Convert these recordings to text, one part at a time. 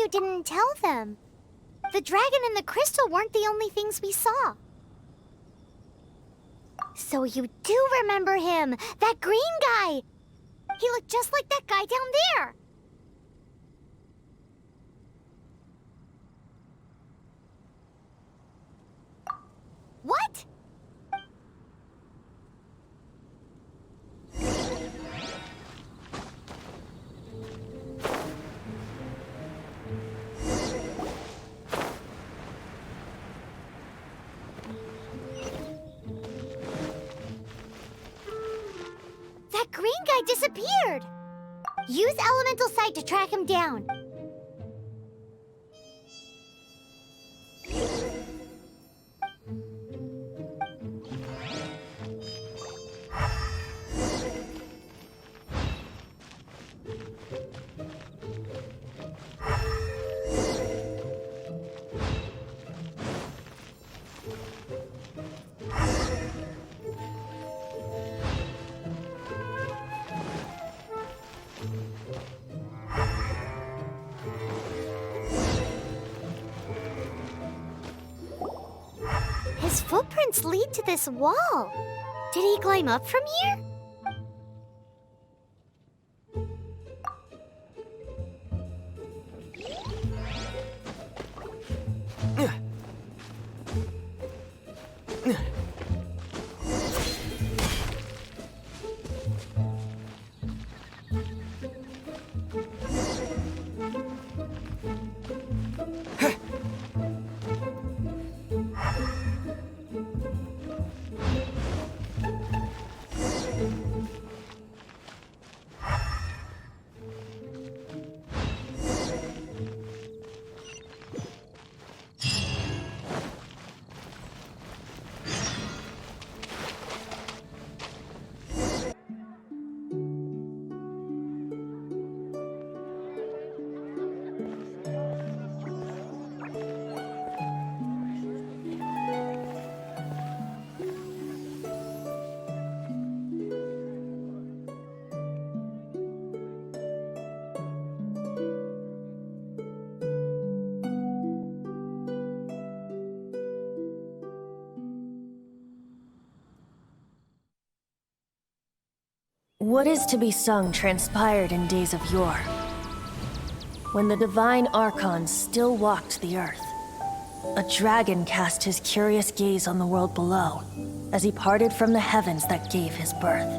you didn't tell them. The dragon and the crystal weren't the only things we saw. So you do remember him, that green guy! He looked just like that guy down there! What? That green guy disappeared! Use elemental sight to track him down. His footprints lead to this wall. Did he climb up from here? What is to be sung transpired in days of yore, when the divine Archons still walked the earth. A dragon cast his curious gaze on the world below, as he parted from the heavens that gave his birth.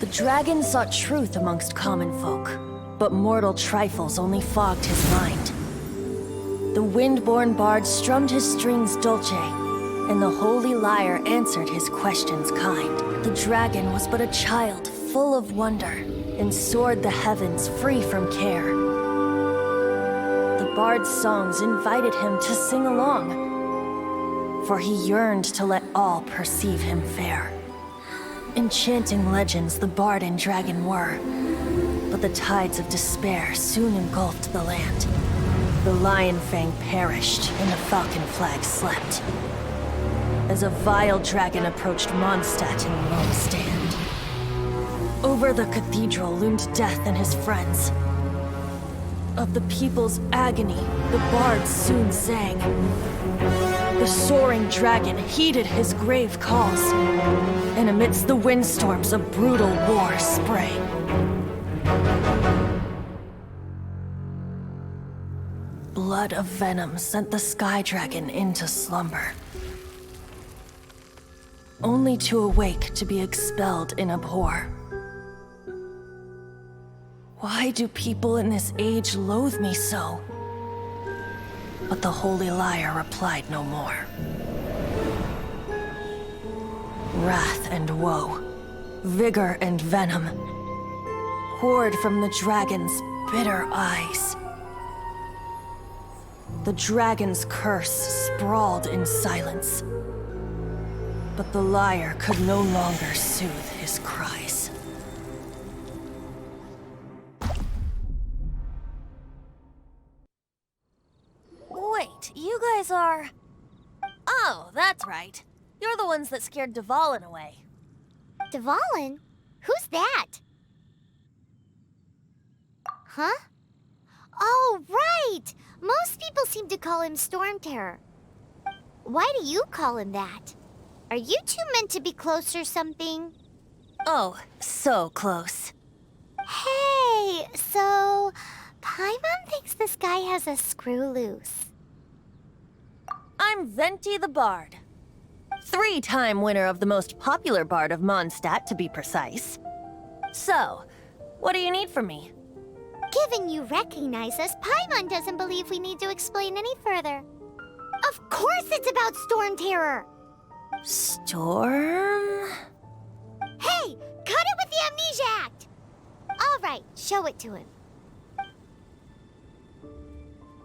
The dragon sought truth amongst common folk, but mortal trifles only fogged his mind. The wind-born bard strummed his strings dolce, and the holy lyre answered his questions kind. The dragon was but a child, full of wonder, and soared the heavens free from care. The bard's songs invited him to sing along, for he yearned to let all perceive him fair. Enchanting legends the bard and dragon were, but the tides of despair soon engulfed the land. The lion fang perished, and the falcon flag slept, as a vile dragon approached Mondstadt in lone stand. Over the cathedral loomed death and his friends. Of the people's agony, the bards soon sang. The soaring dragon heeded his grave calls, and amidst the windstorms a brutal war sprang. Blood of venom sent the sky dragon into slumber, only to awake to be expelled in abhor. Why do people in this age loathe me so? But the holy lyre replied no more. Wrath and woe, vigor and venom, poured from the dragon's bitter eyes. The dragon's curse sprawled in silence, but the lyre could no longer soothe his cries. Wait, you guys are... Oh, that's right. You're the ones that scared Dvalin away. Dvalin? Who's that? Huh? Oh, right! Most people seem to call him Storm Terror. Why do you call him that? Are you two meant to be close or something? Oh, so close. Hey, so Paimon thinks this guy has a screw loose. I'm Venti the Bard. 3-time winner of the most popular bard of Mondstadt, to be precise. So, what do you need from me? Given you recognize us, Paimon doesn't believe we need to explain any further. Of course it's about Storm Terror! Storm? Hey, cut it with the Amnesia Act! All right, show it to him.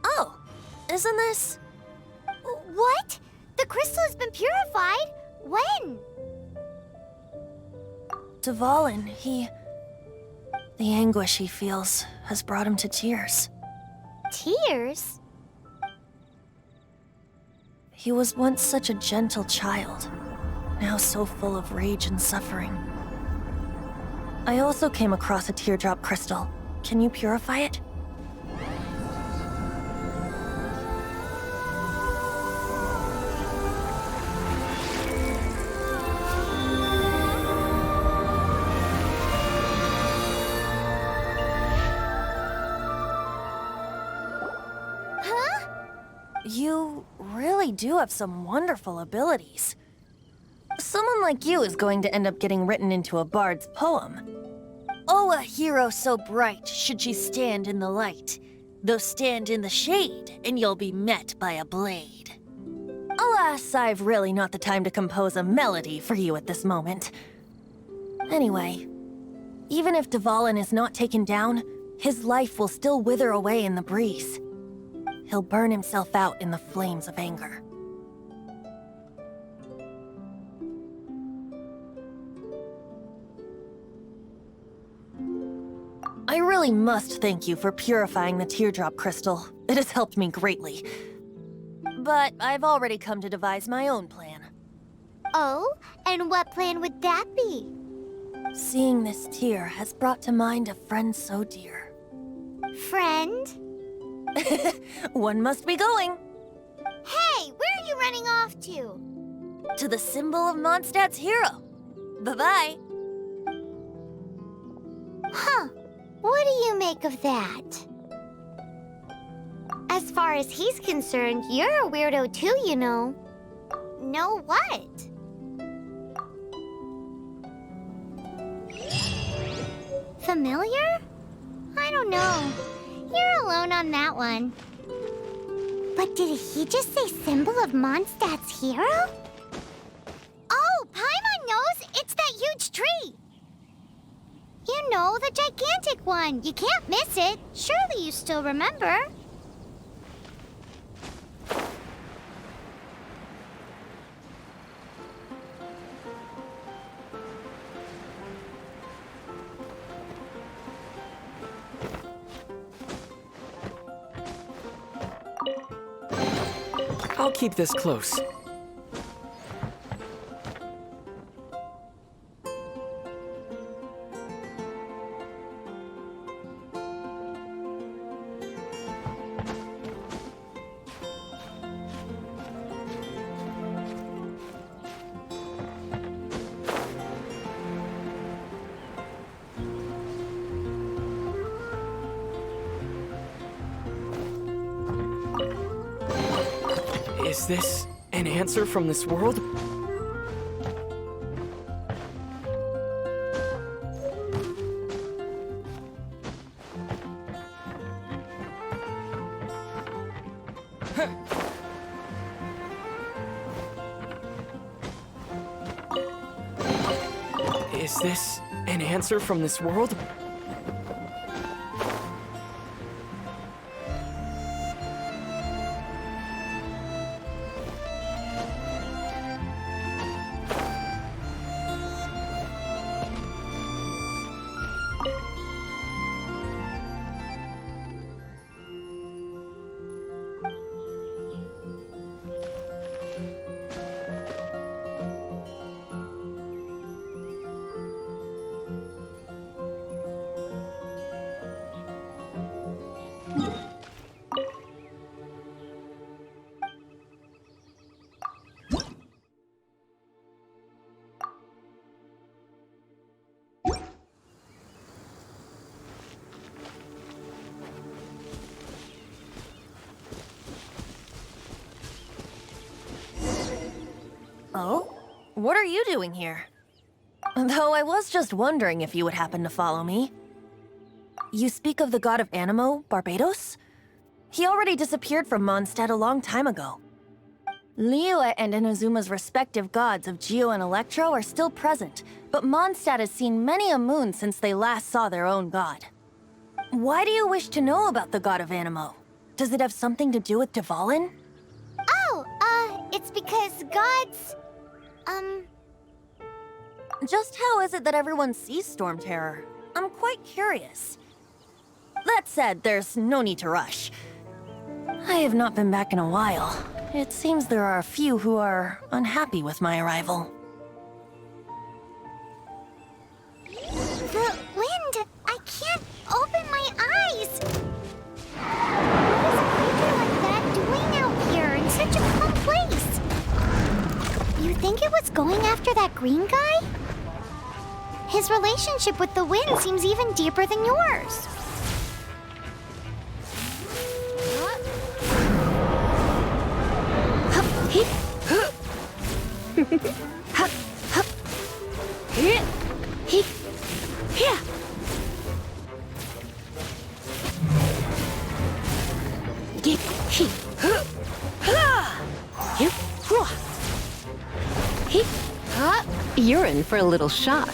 Oh, isn't this? What? The crystal has been purified? When? Dvalin, the anguish he feels has brought him to tears. Tears? He was once such a gentle child, now so full of rage and suffering. I also came across a teardrop crystal. Can you purify it? Huh? You really do have some wonderful abilities. Someone like you is going to end up getting written into a bard's poem. Oh, a hero so bright should she stand in the light. Though stand in the shade, and you'll be met by a blade. Alas, I've really not the time to compose a melody for you at this moment. Anyway, even if Dvalin is not taken down, his life will still wither away in the breeze. He'll burn himself out in the flames of anger. I really must thank you for purifying the teardrop crystal. It has helped me greatly. But I've already come to devise my own plan. Oh, and what plan would that be? Seeing this tear has brought to mind a friend so dear. Friend? One must be going. Hey, where are you running off to? To the symbol of Mondstadt's hero. Bye-bye. Huh. What do you make of that? As far as he's concerned, you're a weirdo too, you know. Know what? Familiar? I don't know. You're alone on that one. But did he just say symbol of Mondstadt's hero? Oh, Paimon knows! It's that huge tree! You know, the gigantic one. You can't miss it. Surely you still remember. I'll keep this close. Is this an answer from this world? Is this an answer from this world? what are you doing here? Though I was just wondering if you would happen to follow me. You speak of the god of Anemo, Barbatos? He already disappeared from Mondstadt a long time ago. Lyre and Inazuma's respective gods of Geo and Electro are still present, but Mondstadt has seen many a moon since they last saw their own god. Why do you wish to know about the god of Anemo? Does it have something to do with Dvalin? Oh, it's because gods... Just how is it that everyone sees Storm Terror? I'm quite curious. That said, there's no need to rush. I have not been back in a while. It seems there are a few who are unhappy with my arrival. The wind! I can't open my eyes! What is a creature like that doing out here in such a calm place? You think it was going after that green guy? His relationship with the wind seems even deeper than yours. You're in for a little shock.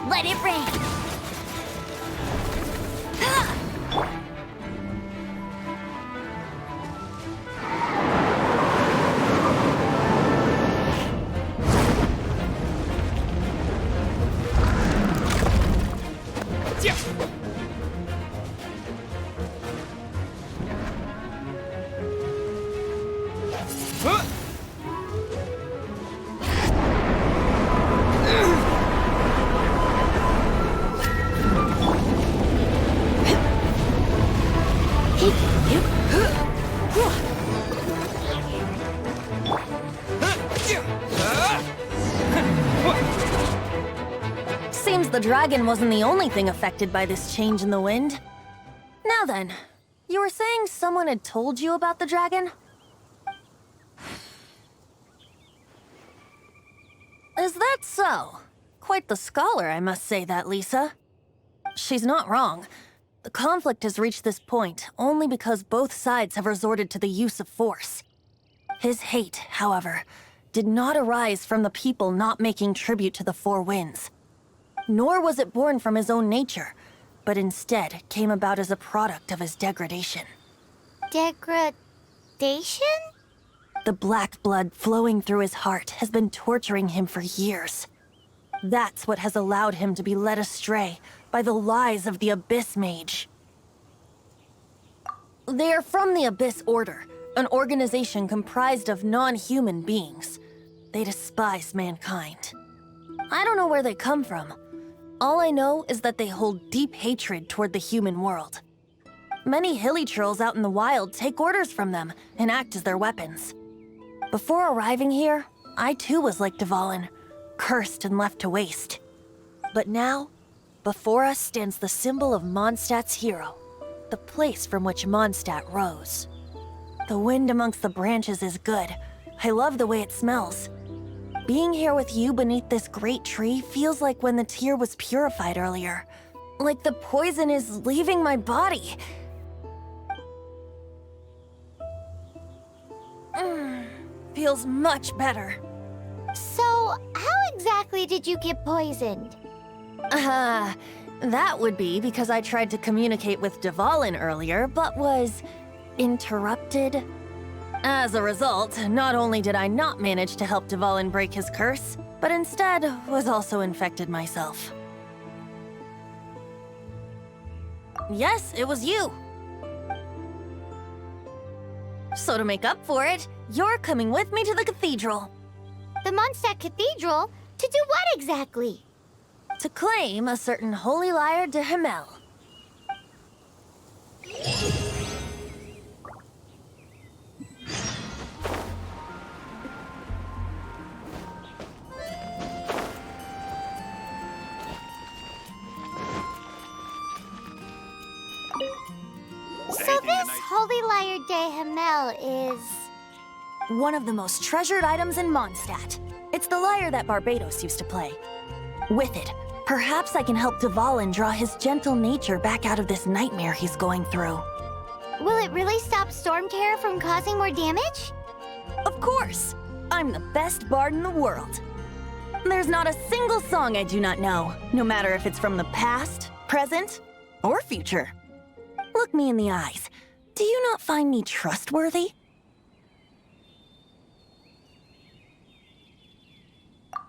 Let it rain! Seems the dragon wasn't the only thing affected by this change in the wind. Now then, you were saying someone had told you about the dragon? Is that so? Quite the scholar, I must say that, Lisa. She's not wrong. The conflict has reached this point only because both sides have resorted to the use of force. His hate, however, did not arise from the people not making tribute to the Four Winds. Nor was it born from his own nature, but instead came about as a product of his degradation. Degradation? The black blood flowing through his heart has been torturing him for years. That's what has allowed him to be led astray by the lies of the Abyss Mage. They are from the Abyss Order, an organization comprised of non-human beings. They despise mankind. I don't know where they come from. All I know is that they hold deep hatred toward the human world. Many hilly trolls out in the wild take orders from them and act as their weapons. Before arriving here, I too was like Dvalin, cursed and left to waste. But now, before us stands the symbol of Mondstadt's hero, the place from which Mondstadt rose. The wind amongst the branches is good. I love the way it smells. Being here with you beneath this great tree feels like when the tear was purified earlier. Like the poison is leaving my body. Feels much better. So, how exactly did you get poisoned? That would be because I tried to communicate with Dvalin earlier, but was interrupted. As a result, not only did I not manage to help Dvalin break his curse, but instead was also infected myself. Yes, it was you. So to make up for it, you're coming with me to the cathedral. The Mondstadt Cathedral? To do what exactly? To claim a certain holy lyre de Himmel. So this Holy Lyre de Himmel is... One of the most treasured items in Mondstadt. It's the lyre that Barbatos used to play. With it, perhaps I can help Dvalin draw his gentle nature back out of this nightmare he's going through. Will it really stop Storm Terror from causing more damage? Of course! I'm the best bard in the world. There's not a single song I do not know, no matter if it's from the past, present, or future. Look me in the eyes. Do you not find me trustworthy?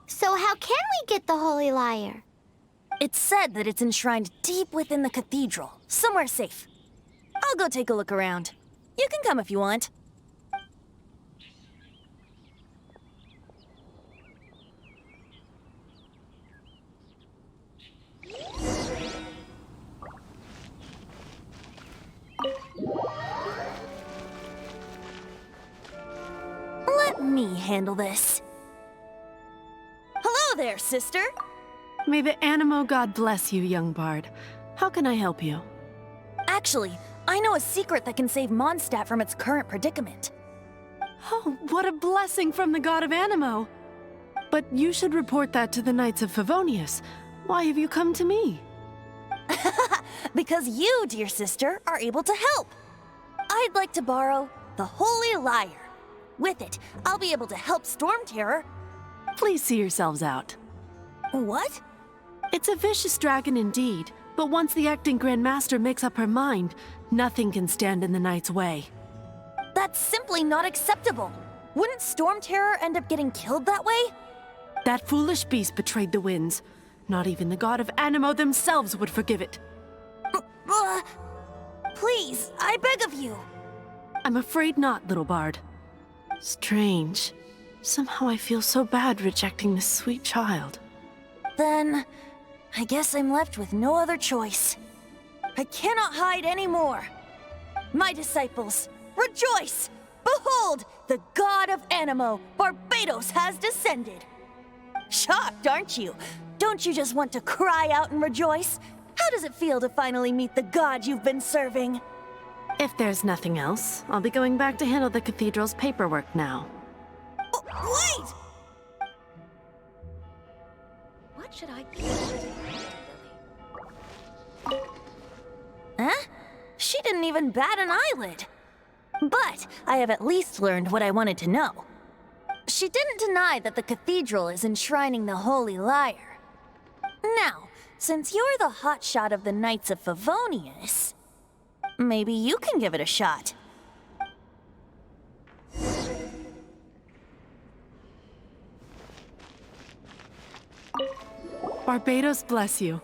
So how can we get the Holy Lyre? It's said that it's enshrined deep within the cathedral, somewhere safe. I'll go take a look around. You can come if you want. Let me handle this. Hello there, sister! May the Anemo god bless you, young bard. How can I help you? Actually, I know a secret that can save Mondstadt from its current predicament. Oh, what a blessing from the god of Anemo! But you should report that to the Knights of Favonius. Why have you come to me? Because you, dear sister, are able to help. I'd like to borrow the Holy Lyre. With it, I'll be able to help Storm Terror. Please see yourselves out. What? It's a vicious dragon indeed, but once the acting Grand Master makes up her mind, nothing can stand in the Knight's way. That's simply not acceptable. Wouldn't Storm Terror end up getting killed that way? That foolish beast betrayed the winds. Not even the god of Anemo themselves would forgive it. Please, I beg of you. I'm afraid not, little bard. Strange. Somehow I feel so bad rejecting this sweet child. Then, I guess I'm left with no other choice. I cannot hide anymore. My disciples, rejoice! Behold, the god of Anemo, Barbatos, has descended. Shocked, aren't you? Don't you just want to cry out and rejoice? How does it feel to finally meet the god you've been serving? If there's nothing else, I'll be going back to handle the cathedral's paperwork now. Oh, wait! What should I give? Huh? She didn't even bat an eyelid. But I have at least learned what I wanted to know. She didn't deny that the cathedral is enshrining the Holy Lyre. Now, since you're the hotshot of the Knights of Favonius, maybe you can give it a shot. Barbatos bless you.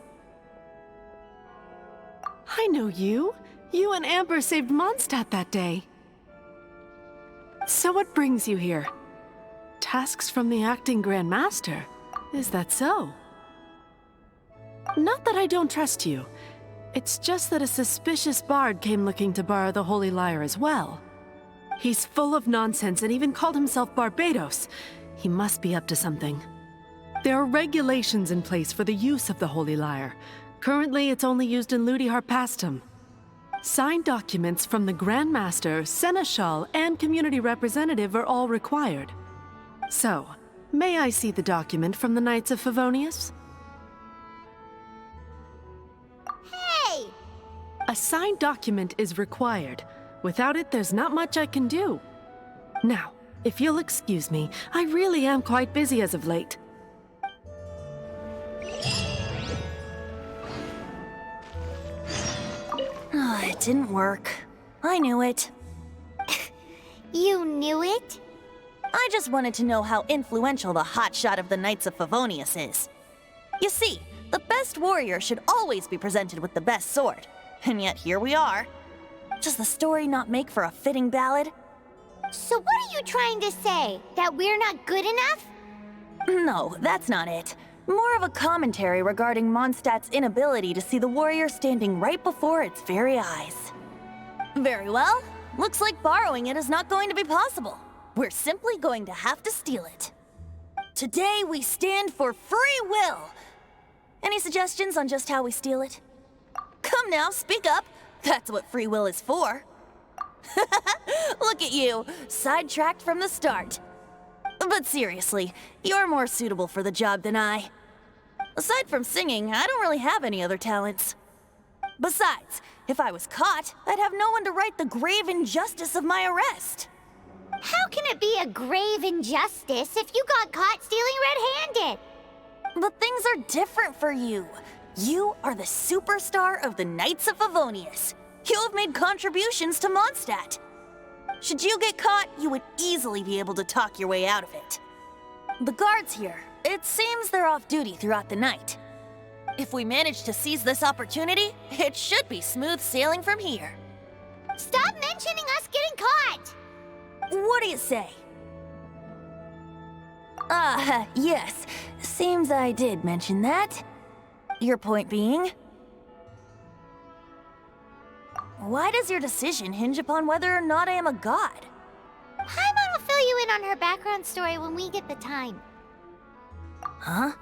I know you. You and Amber saved Mondstadt that day. So what brings you here? Tasks from the acting Grand Master. Is that so? Not that I don't trust you. It's just that a suspicious bard came looking to borrow the Holy Lyre as well. He's full of nonsense and even called himself Barbatos. He must be up to something. There are regulations in place for the use of the Holy Lyre. Currently, it's only used in Ludi Harpastum. Signed documents from the Grand Master, Seneschal, and Community Representative are all required. So, may I see the document from the Knights of Favonius? Hey! A signed document is required. Without it, there's not much I can do. Now, if you'll excuse me, I really am quite busy as of late. It didn't work. I knew it. You knew it? I just wanted to know how influential the hotshot of the Knights of Favonius is. You see, the best warrior should always be presented with the best sword. And yet here we are. Does the story not make for a fitting ballad? So what are you trying to say? That we're not good enough? No, that's not it. More of a commentary regarding Mondstadt's inability to see the warrior standing right before its very eyes. Very well. Looks like borrowing it is not going to be possible. We're simply going to have to steal it. Today we stand for free will. Any suggestions on just how we steal it? Come now, speak up. That's what free will is for. Look at you, sidetracked from the start. But seriously, you're more suitable for the job than I. Aside from singing, I don't really have any other talents. Besides, if I was caught, I'd have no one to right the grave injustice of my arrest. How can it be a grave injustice if you got caught stealing red-handed? But things are different for you. You are the superstar of the Knights of Favonius. You have made contributions to Mondstadt. Should you get caught, you would easily be able to talk your way out of it. The guards here, it seems they're off duty throughout the night. If we manage to seize this opportunity, it should be smooth sailing from here. Stop mentioning us getting caught! What do you say? Yes. Seems I did mention that. Your point being? Why does your decision hinge upon whether or not I am a god? Paimon will fill you in on her background story when we get the time. Huh?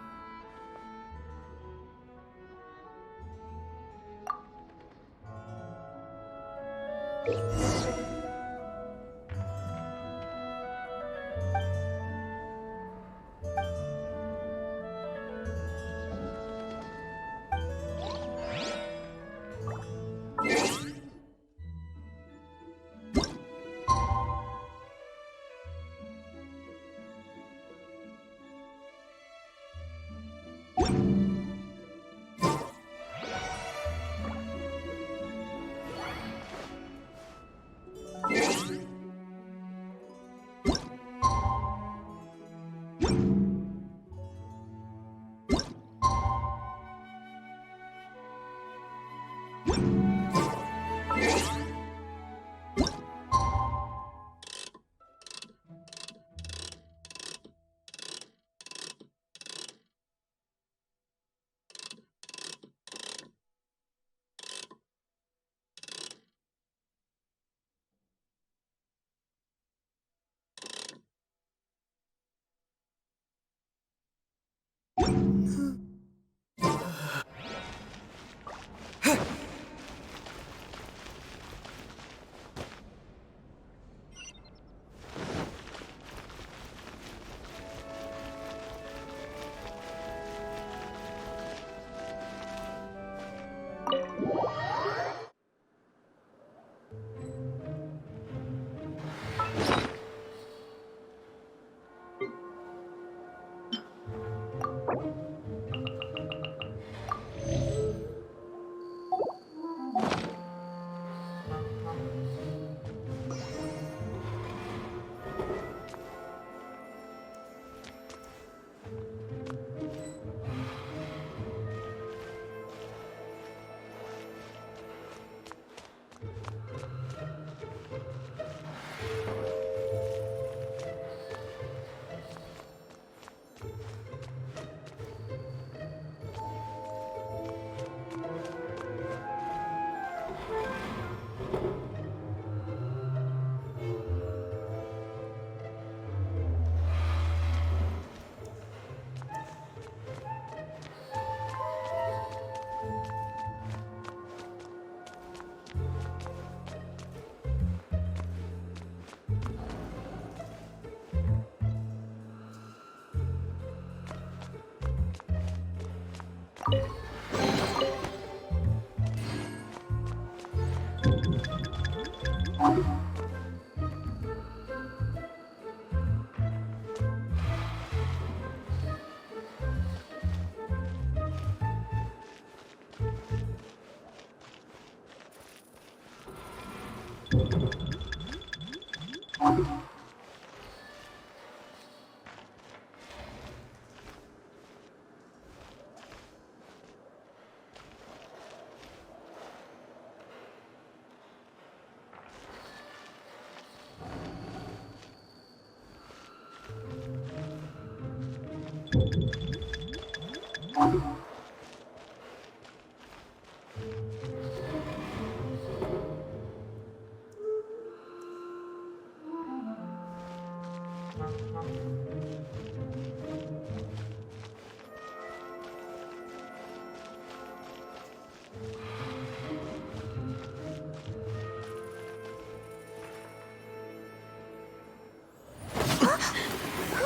Who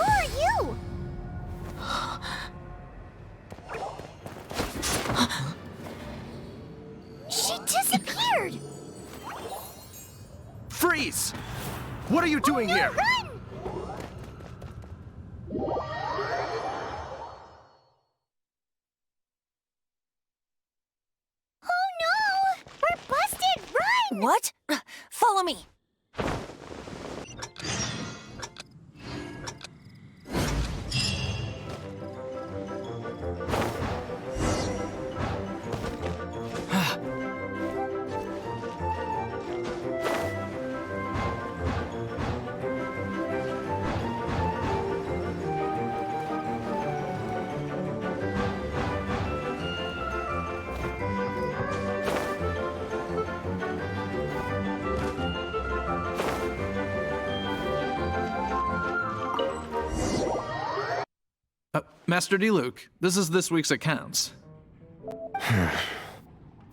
are you? She disappeared! Freeze! What are you doing here? Run! Oh no! We're busted! Run! What? Follow me. Master Diluc, this is this week's accounts.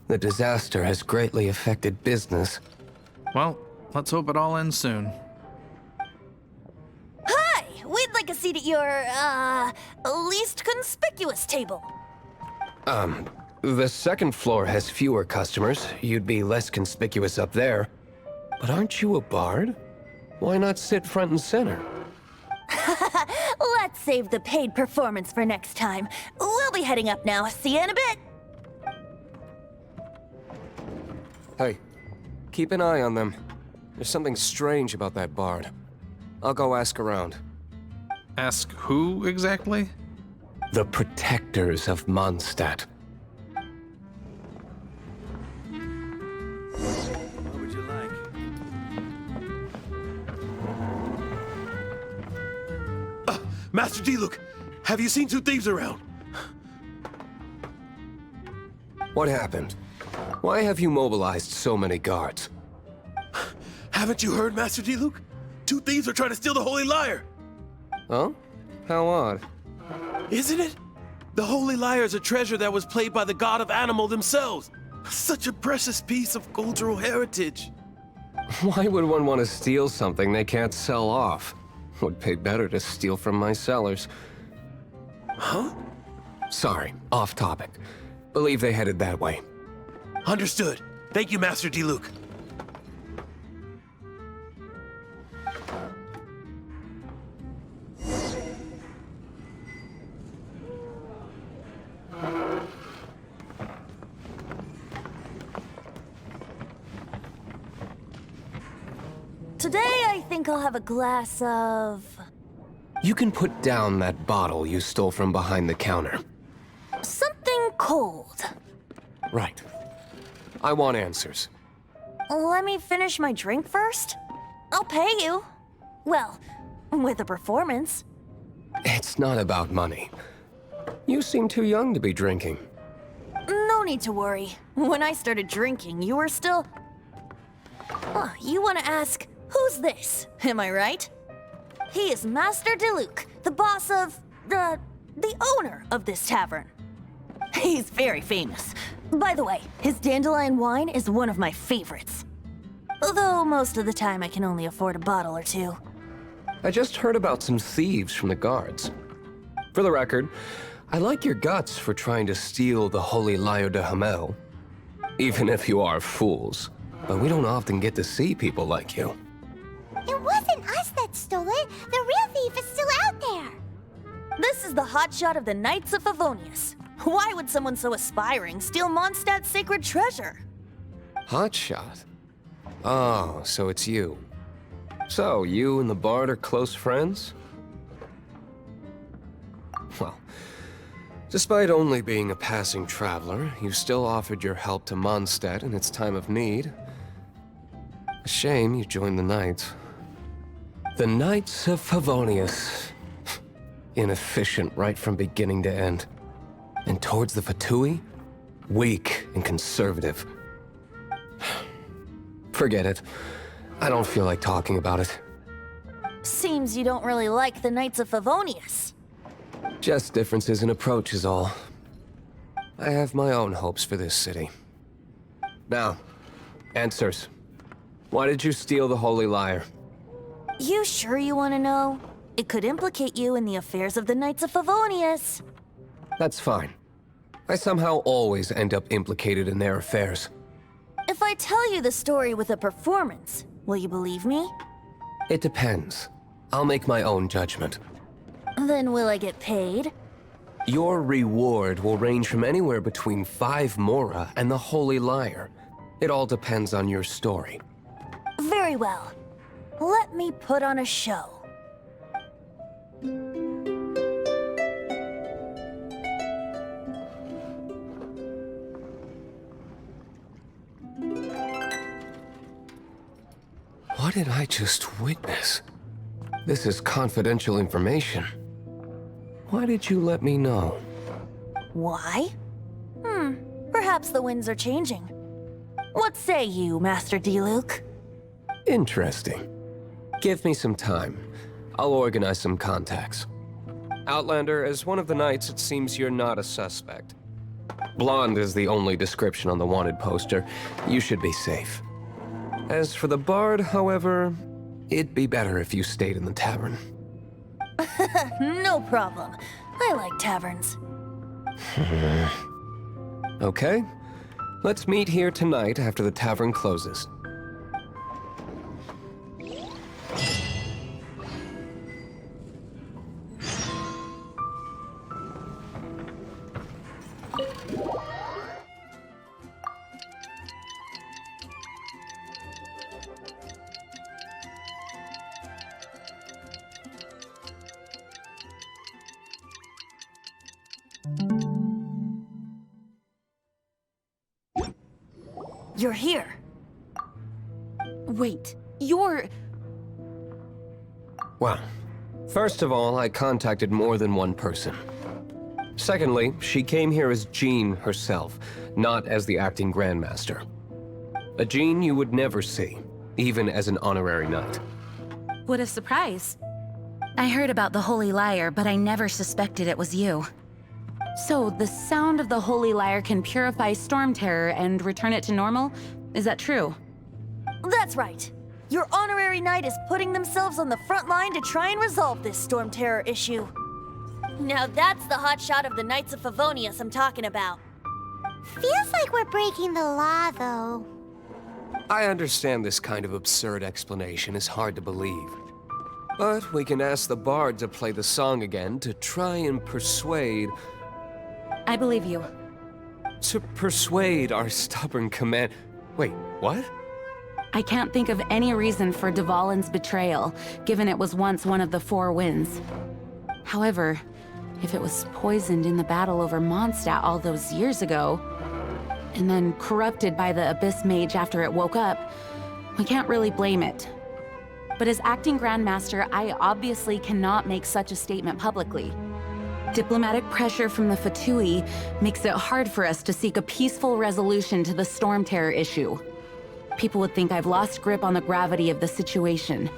The disaster has greatly affected business. Well, let's hope it all ends soon. Hi! We'd like a seat at your, least conspicuous table. The second floor has fewer customers. You'd be less conspicuous up there. But aren't you a bard? Why not sit front and center? Let's save the paid performance for next time. We'll be heading up now. See you in a bit. Hey, keep an eye on them. There's something strange about that bard. I'll go ask around. Ask who exactly? The protectors of Mondstadt. What would you like? Master Diluc, have you seen two thieves around? What happened? Why have you mobilized so many guards? Haven't you heard, Master Diluc? Two thieves are trying to steal the Holy Lyre. Oh? How odd. Isn't it? The Holy Lyre is a treasure that was played by the god of Anemo themselves. Such a precious piece of cultural heritage. Why would one want to steal something they can't sell off? Would pay better to steal from my sellers. Huh? Sorry, off topic. Believe they headed that way. Understood. Thank you, Master Diluc. Today, I think I'll have a glass of... You can put down that bottle you stole from behind the counter. something cold. Right. I want answers. Let me finish my drink first. I'll pay you. Well, with a performance. It's not about money. You seem too young to be drinking. No need to worry. When I started drinking, you were still... Oh, you want to ask, who's this? Am I right? He is Master Diluc, the boss of... the owner of this tavern. He's very famous. By the way, his dandelion wine is one of my favorites. Although most of the time I can only afford a bottle or two. I just heard about some thieves from the guards. For the record, I like your guts for trying to steal the holy Lyre de Himmel. Even if you are fools. But we don't often get to see people like you. It wasn't us that stole it. The real thief is still out there. This is the hotshot of the Knights of Favonius. Why would someone so aspiring steal Mondstadt's sacred treasure? Hotshot? Oh, so it's you. So, you and the Bard are close friends? Well, despite only being a passing traveler, you still offered your help to Mondstadt in its time of need. A shame you joined the Knights. The Knights of Favonius. Inefficient right from beginning to end. And towards the Fatui, weak and conservative. Forget it. I don't feel like talking about it. Seems you don't really like the Knights of Favonius. Just differences in approach is all. I have my own hopes for this city. Now, answers. Why did you steal the Holy Lyre? You sure you want to know? It could implicate you in the affairs of the Knights of Favonius. That's fine. I somehow always end up implicated in their affairs. If I tell you the story with a performance, will you believe me? It depends. I'll make my own judgment. Then will I get paid? Your reward will range from anywhere between 5 mora and the Holy Lyre. It all depends on your story. Very well. Let me put on a show. What did I just witness? This is confidential information. Why did you let me know? Why? Perhaps the winds are changing. What say you, Master Diluc? Interesting. Give me some time. I'll organize some contacts. Outlander, as one of the knights, it seems you're not a suspect. Blonde is the only description on the wanted poster. You should be safe. As for the bard, however, it'd be better if you stayed in the tavern. No problem. I like taverns. Okay. Let's meet here tonight after the tavern closes. You're here. Wait, you're... Well, first of all, I contacted more than one person. Secondly, she came here as Jean herself, not as the acting Grandmaster. A Jean you would never see, even as an honorary knight. What a surprise. I heard about the Holy Lyre, but I never suspected it was you. So, the sound of the Holy Lyre can purify Storm Terror and return it to normal? Is that true? That's right. Your honorary knight is putting themselves on the front line to try and resolve this Storm Terror issue. Now that's the hotshot of the Knights of Favonius I'm talking about. Feels like we're breaking the law, though. I understand this kind of absurd explanation is hard to believe. But we can ask the bard to play the song again to try and persuade... I believe you. To persuade our stubborn command... Wait, what? I can't think of any reason for Dvalin's betrayal, given it was once one of the Four Winds. However, if it was poisoned in the battle over Mondstadt all those years ago, and then corrupted by the Abyss Mage after it woke up, we can't really blame it. But as acting Grandmaster, I obviously cannot make such a statement publicly. Diplomatic pressure from the Fatui makes it hard for us to seek a peaceful resolution to the Storm Terror issue. People would think I've lost grip on the gravity of the situation.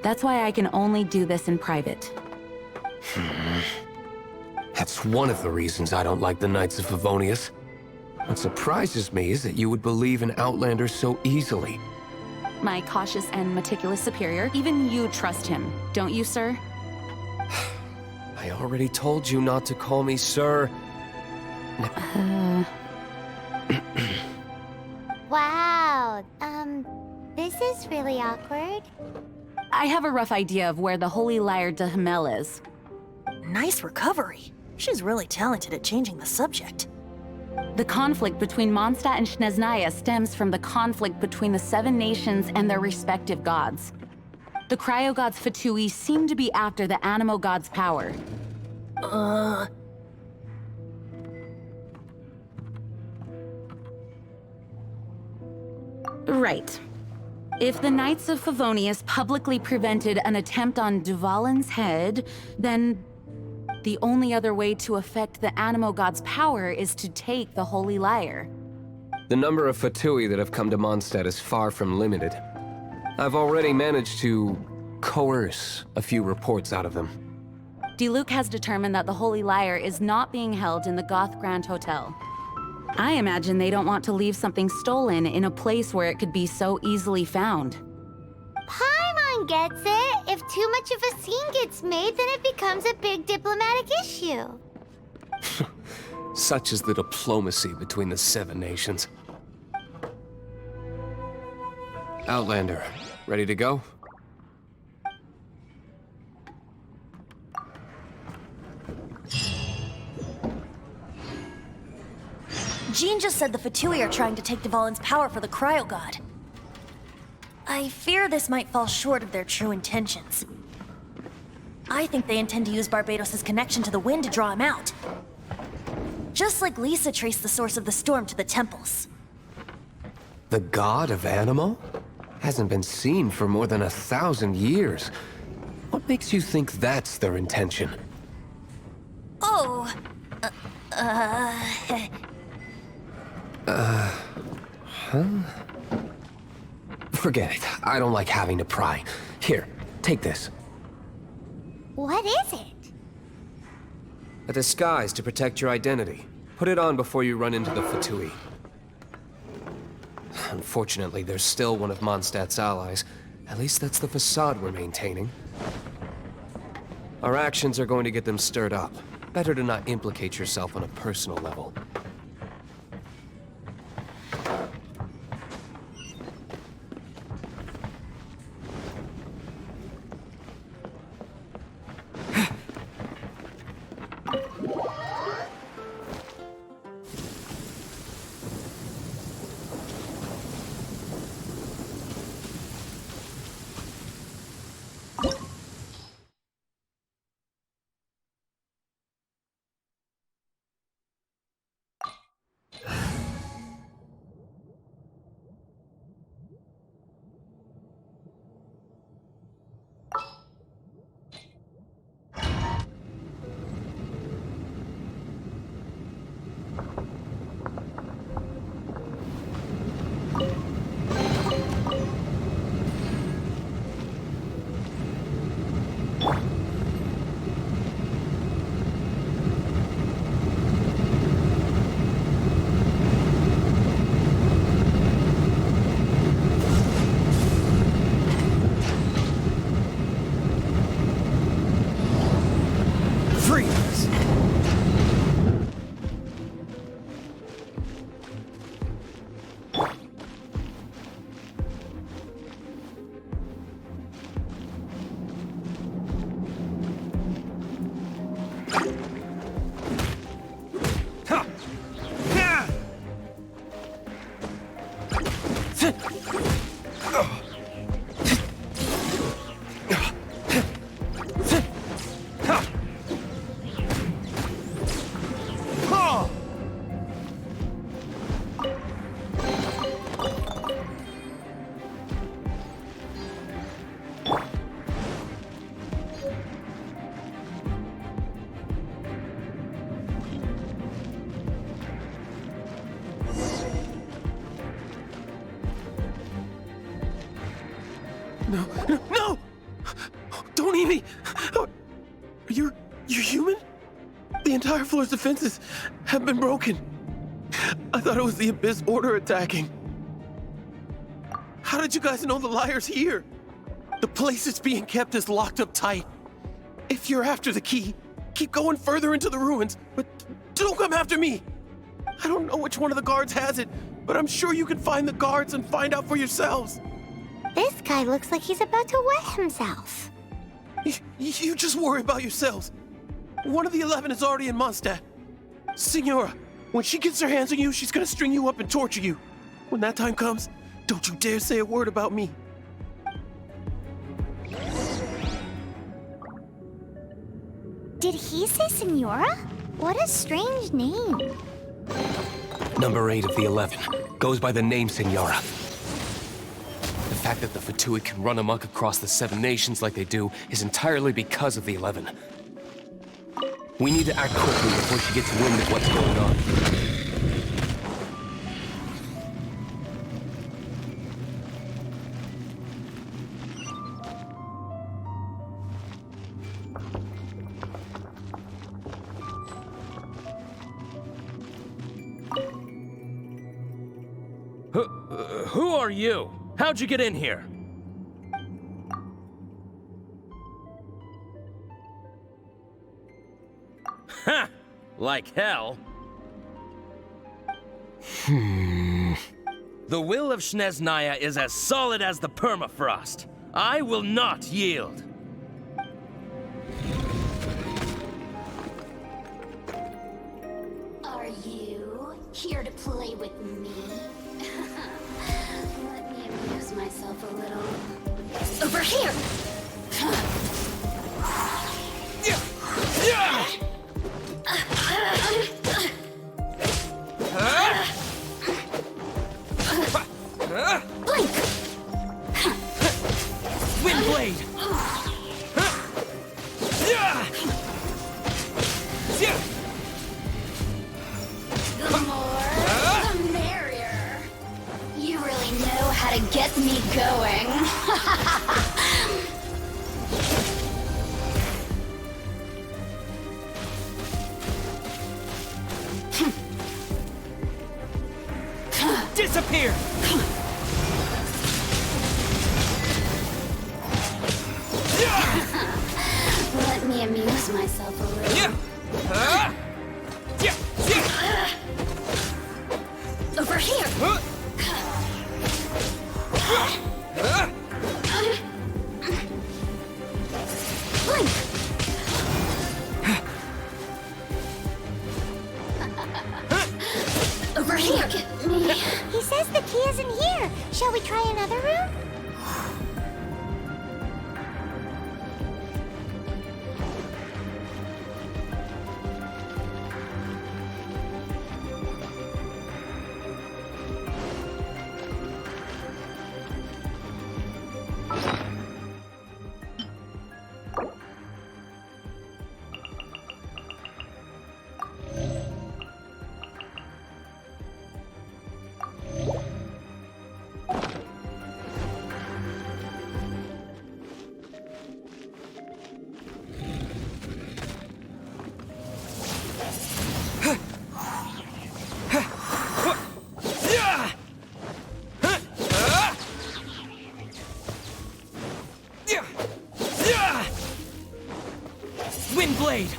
That's why I can only do this in private. That's one of the reasons I don't like the Knights of Favonius. What surprises me is that you would believe in Outlander so easily. My cautious and meticulous superior, even you trust him, don't you, sir? I already told you not to call me sir. Wow, this is really awkward. I have a rough idea of where the Holy Lyre de Himmel is. Nice recovery. She's really talented at changing the subject. The conflict between Mondstadt and Snezhnaya stems from the conflict between the Seven Nations and their respective gods. The cryo-gods Fatui seem to be after the Anemo god's power. Right. If the Knights of Favonius publicly prevented an attempt on Dvalin's head, then the only other way to affect the Anemo god's power is to take the Holy Lyre. The number of Fatui that have come to Mondstadt is far from limited. I've already managed to coerce a few reports out of them. Diluc has determined that the Holy Lyre is not being held in the Goth Grand Hotel. I imagine they don't want to leave something stolen in a place where it could be so easily found. Paimon gets it. If too much of a scene gets made, then it becomes a big diplomatic issue. Such is the diplomacy between the Seven Nations. Outlander, ready to go? Jean just said the Fatui are trying to take Dvalin's power for the Cryo God. I fear this might fall short of their true intentions. I think they intend to use Barbatos' connection to the wind to draw him out. Just like Lisa traced the source of the storm to the temples. The god of Anemo? Hasn't been seen for more than 1,000 years. What makes you think that's their intention? Oh, Forget it. I don't like having to pry. Here, take this. What is it? A disguise to protect your identity. Put it on before you run into the Fatui. Unfortunately, there's still one of Mondstadt's allies. At least that's the facade we're maintaining. Our actions are going to get them stirred up. Better to not implicate yourself on a personal level. No! Don't eat me! You're human? The entire floor's defenses have been broken. I thought it was the Abyss Order attacking. How did you guys know the Lyre's here? The place it's being kept is locked up tight. If you're after the key, keep going further into the ruins, but don't come after me! I don't know which one of the guards has it, but I'm sure you can find the guards and find out for yourselves. This guy looks like he's about to wet himself. You just worry about yourselves. One of the 11 is already in Mondstadt. Signora, when she gets her hands on you, she's gonna string you up and torture you. When that time comes, don't you dare say a word about me. Did he say Senora? What a strange name. Number 8 of the 11 goes by the name Signora. The fact that the Fatui can run amok across the 7 nations like they do is entirely because of the 11. We need to act quickly before she gets wind of what's going on. Who are you? How'd you get in here? Ha! Like hell. The will of Snezhnaya is as solid as the permafrost. I will not yield. Are you here to play with me? Let me amuse myself a little. Over here! Blink! Windblade! The more, the merrier. You really know how to get me going. Disappear! Let me amuse myself a little. Over here! Blink! Over here! Look at me. He says the key isn't here. Shall we try another room? Windblade!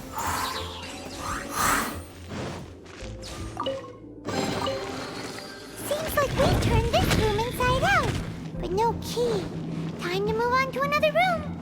Seems like we've turned this room inside out, but no key. Time to move on to another room.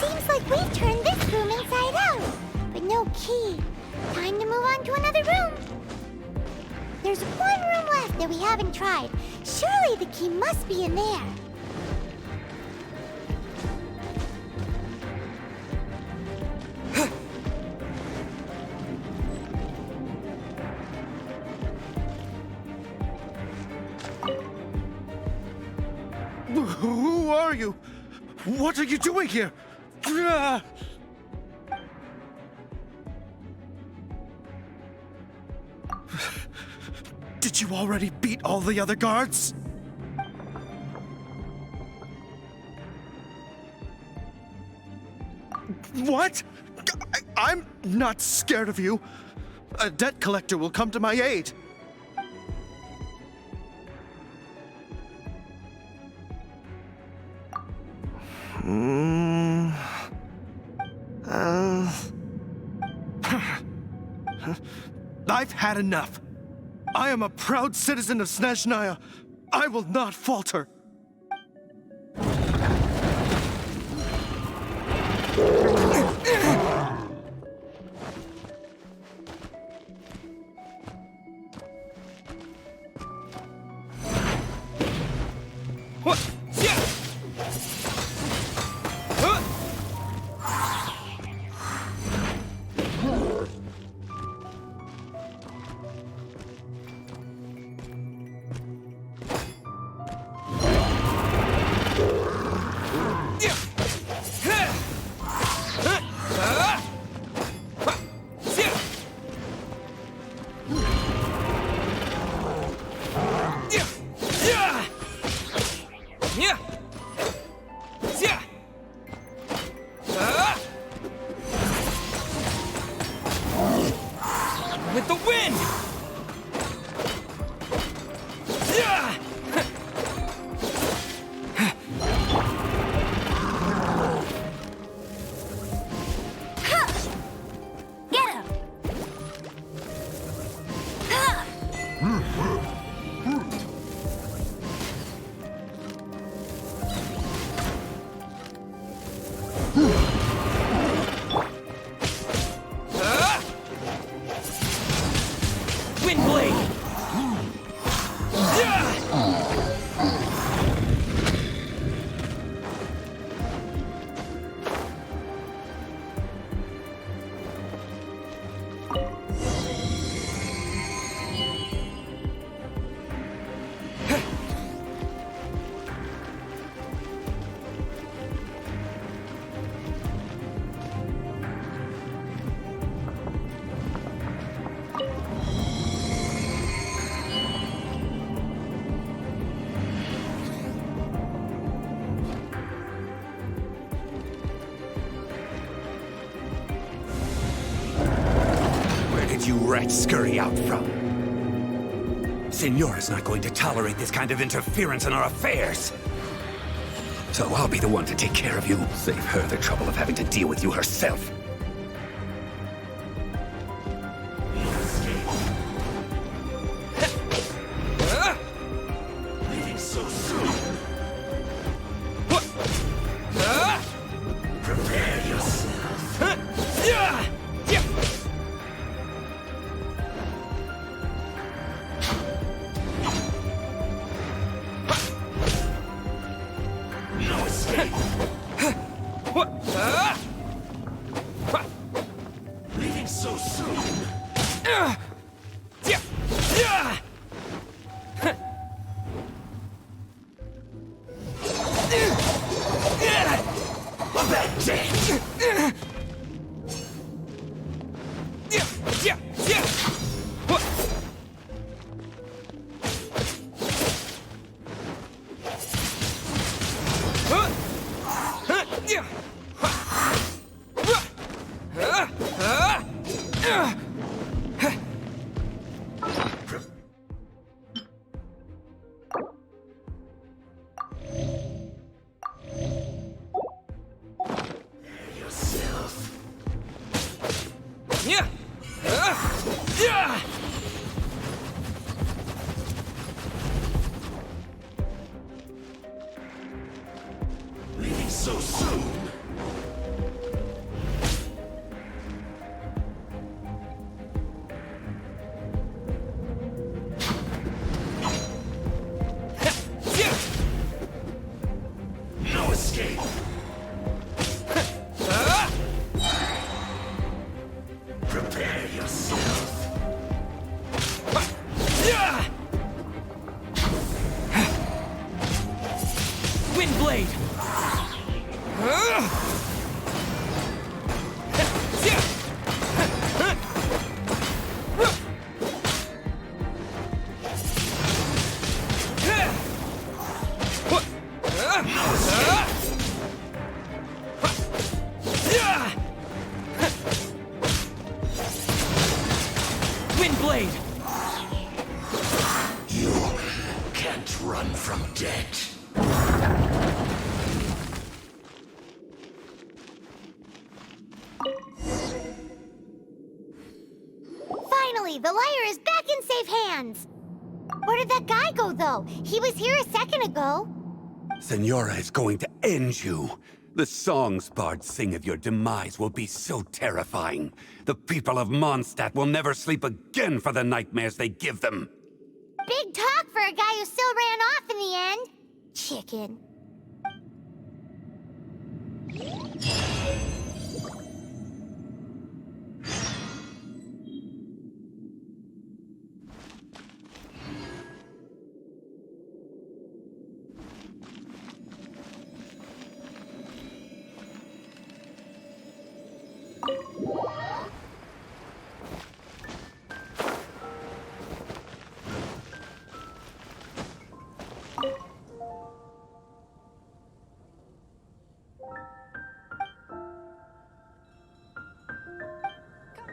Seems like we've turned this room inside out, but no key. Time to move on to another room. There's one room left that we haven't tried. Surely the key must be in there. Who are you? What are you doing here? Did you already beat all the other guards? What? I'm not scared of you. A debt collector will come to my aid. I've had enough. I am a proud citizen of Snezhnaya. I will not falter. With the wind! Get him! Windblade! You rats scurry out from? Signora's not going to tolerate this kind of interference in our affairs. So I'll be the one to take care of you. Save her the trouble of having to deal with you herself. Leaving so soon. Prepare yourself. Leaving so soon. Leaving so soon. No escape. Prepare yourself. Windblade! Windblade! You can't run from death. that guy go, though? He was here a second ago. Senora is going to end you. The songs bards sing of your demise will be so terrifying. The people of Mondstadt will never sleep again for the nightmares they give them. Big talk for a guy who still ran off in the end. Chicken.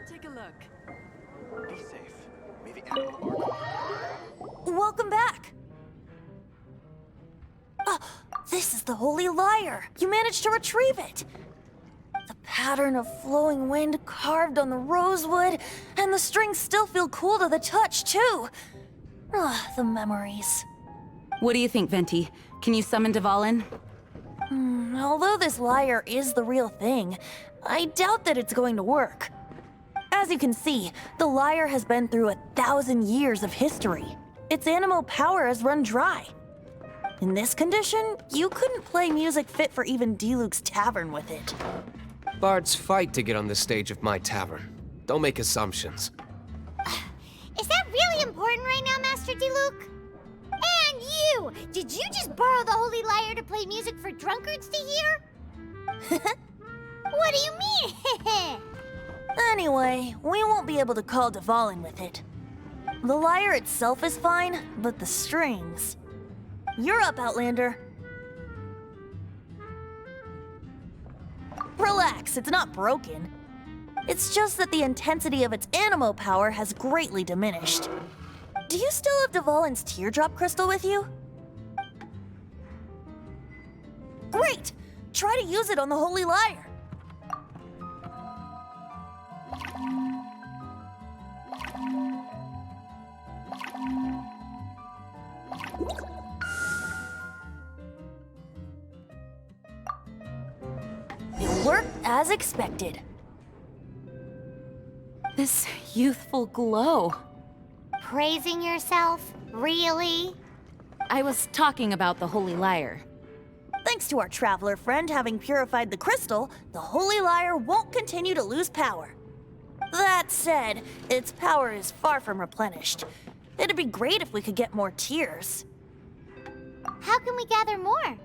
Take a look. Be safe. May the Anemo Archon. Welcome back! This is the Holy Lyre! You managed to retrieve it! The pattern of flowing wind carved on the rosewood, and the strings still feel cool to the touch, too! The memories. What do you think, Venti? Can you summon Dvalin? Although this lyre is the real thing, I doubt that it's going to work. As you can see, the lyre has been through 1,000 years of history. Its Anemo power has run dry. In this condition, you couldn't play music fit for even Diluc's tavern with it. Bards fight to get on the stage of my tavern. Don't make assumptions. Is that really important right now, Master Diluc? And you! Did you just borrow the Holy Lyre to play music for drunkards to hear? What do you mean? Anyway, we won't be able to call Dvalin with it. The lyre itself is fine, but the strings... You're up, Outlander. Relax, it's not broken. It's just that the intensity of its Anemo power has greatly diminished. Do you still have Dvalin's teardrop crystal with you? Great! Try to use it on the Holy Lyre. It worked as expected. This youthful glow. Praising yourself? Really? I was talking about the Holy Lyre. Thanks to our traveler friend having purified the crystal, the Holy Lyre won't continue to lose power. That said, its power is far from replenished. It'd be great if we could get more tears. How can we gather more?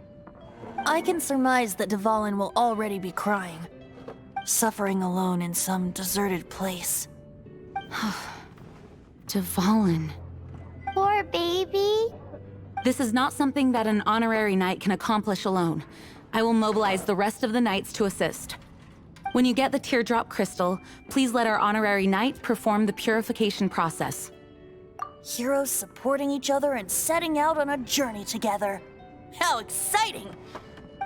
I can surmise that Dvalin will already be crying, suffering alone in some deserted place. Dvalin. Poor baby. This is not something that an honorary knight can accomplish alone. I will mobilize the rest of the knights to assist. When you get the teardrop crystal, please let our honorary knight perform the purification process. Heroes supporting each other and setting out on a journey together. How exciting!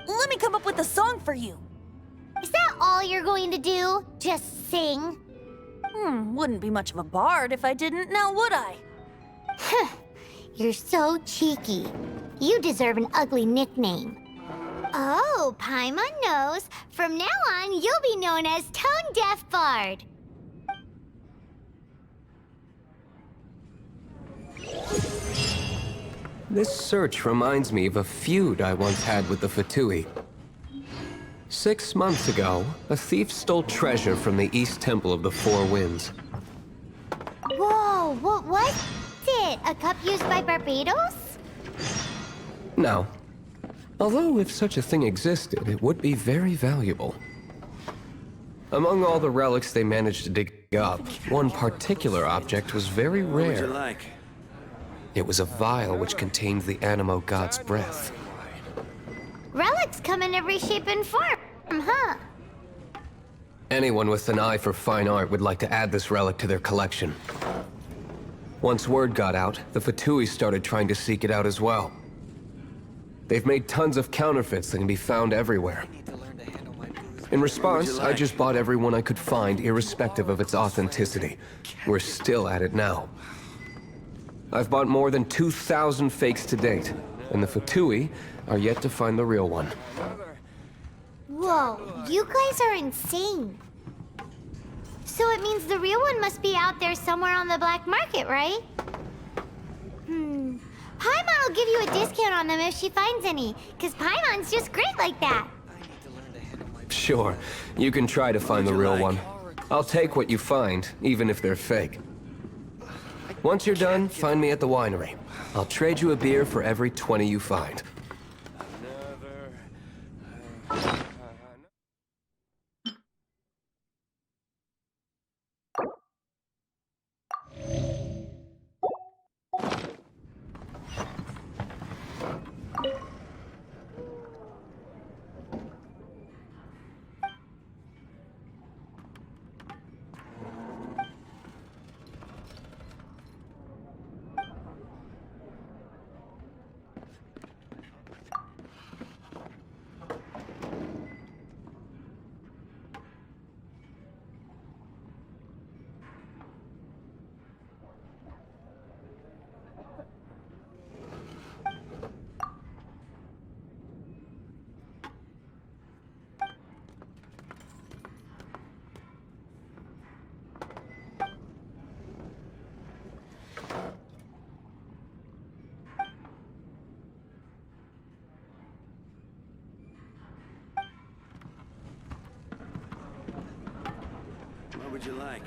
Let me come up with a song for you. Is that all you're going to do? Just sing? Wouldn't be much of a bard if I didn't, now would I? You're so cheeky. You deserve an ugly nickname. Oh, Paimon knows. From now on, you'll be known as Tone Deaf Bard. This search reminds me of a feud I once had with the Fatui. 6 months ago, a thief stole treasure from the East Temple of the Four Winds. Whoa, what was it? A cup used by Barbatos? No. Although if such a thing existed, it would be very valuable. Among all the relics they managed to dig up, one particular object was very What would you rare. like? It was a vial which contained the Anemo god's breath. Relics come in every shape and form, huh? Anyone with an eye for fine art would like to add this relic to their collection. Once word got out, the Fatui started trying to seek it out as well. They've made tons of counterfeits that can be found everywhere. In response, I just bought every one I could find, irrespective of its authenticity. We're still at it now. I've bought more than 2,000 fakes to date, and the Fatui are yet to find the real one. Whoa, you guys are insane. So it means the real one must be out there somewhere on the black market, right? Paimon will give you a discount on them if she finds any, because Paimon's just great like that. Sure, you can try to find the real one. I'll take what you find, even if they're fake. Once you're done, find me at the winery. I'll trade you a beer for every 20 you find. What would you like?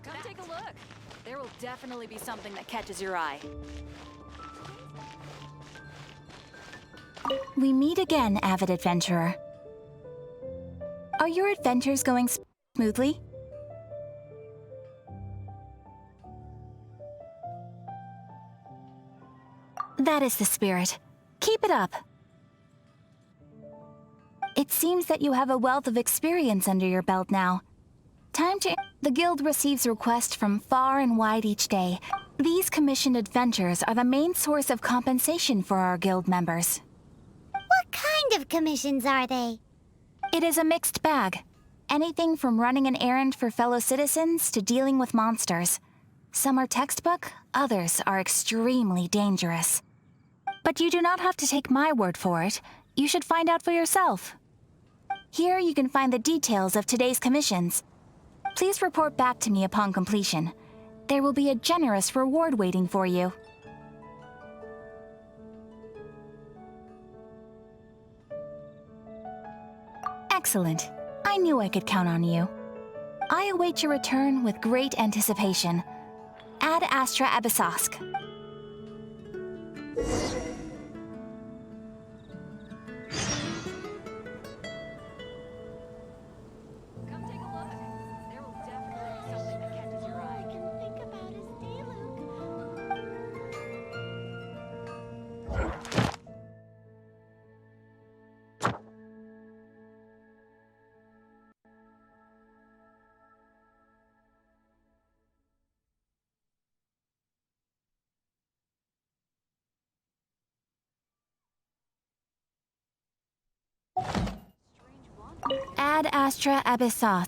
Come take a look. There will definitely be something that catches your eye. We meet again, avid adventurer. Are your adventures going smoothly? That is the spirit. Keep it up. It seems that you have a wealth of experience under your belt now. Time to... The Guild receives requests from far and wide each day. These commissioned adventures are the main source of compensation for our Guild members. What kind of commissions are they? It is a mixed bag. Anything from running an errand for fellow citizens to dealing with monsters. Some are textbook, others are extremely dangerous. But you do not have to take my word for it. You should find out for yourself. Here you can find the details of today's commissions. Please report back to me upon completion. There will be a generous reward waiting for you. Excellent. I knew I could count on you. I await your return with great anticipation. Ad Astra Abyssosk. Ad Astra Abyssosk.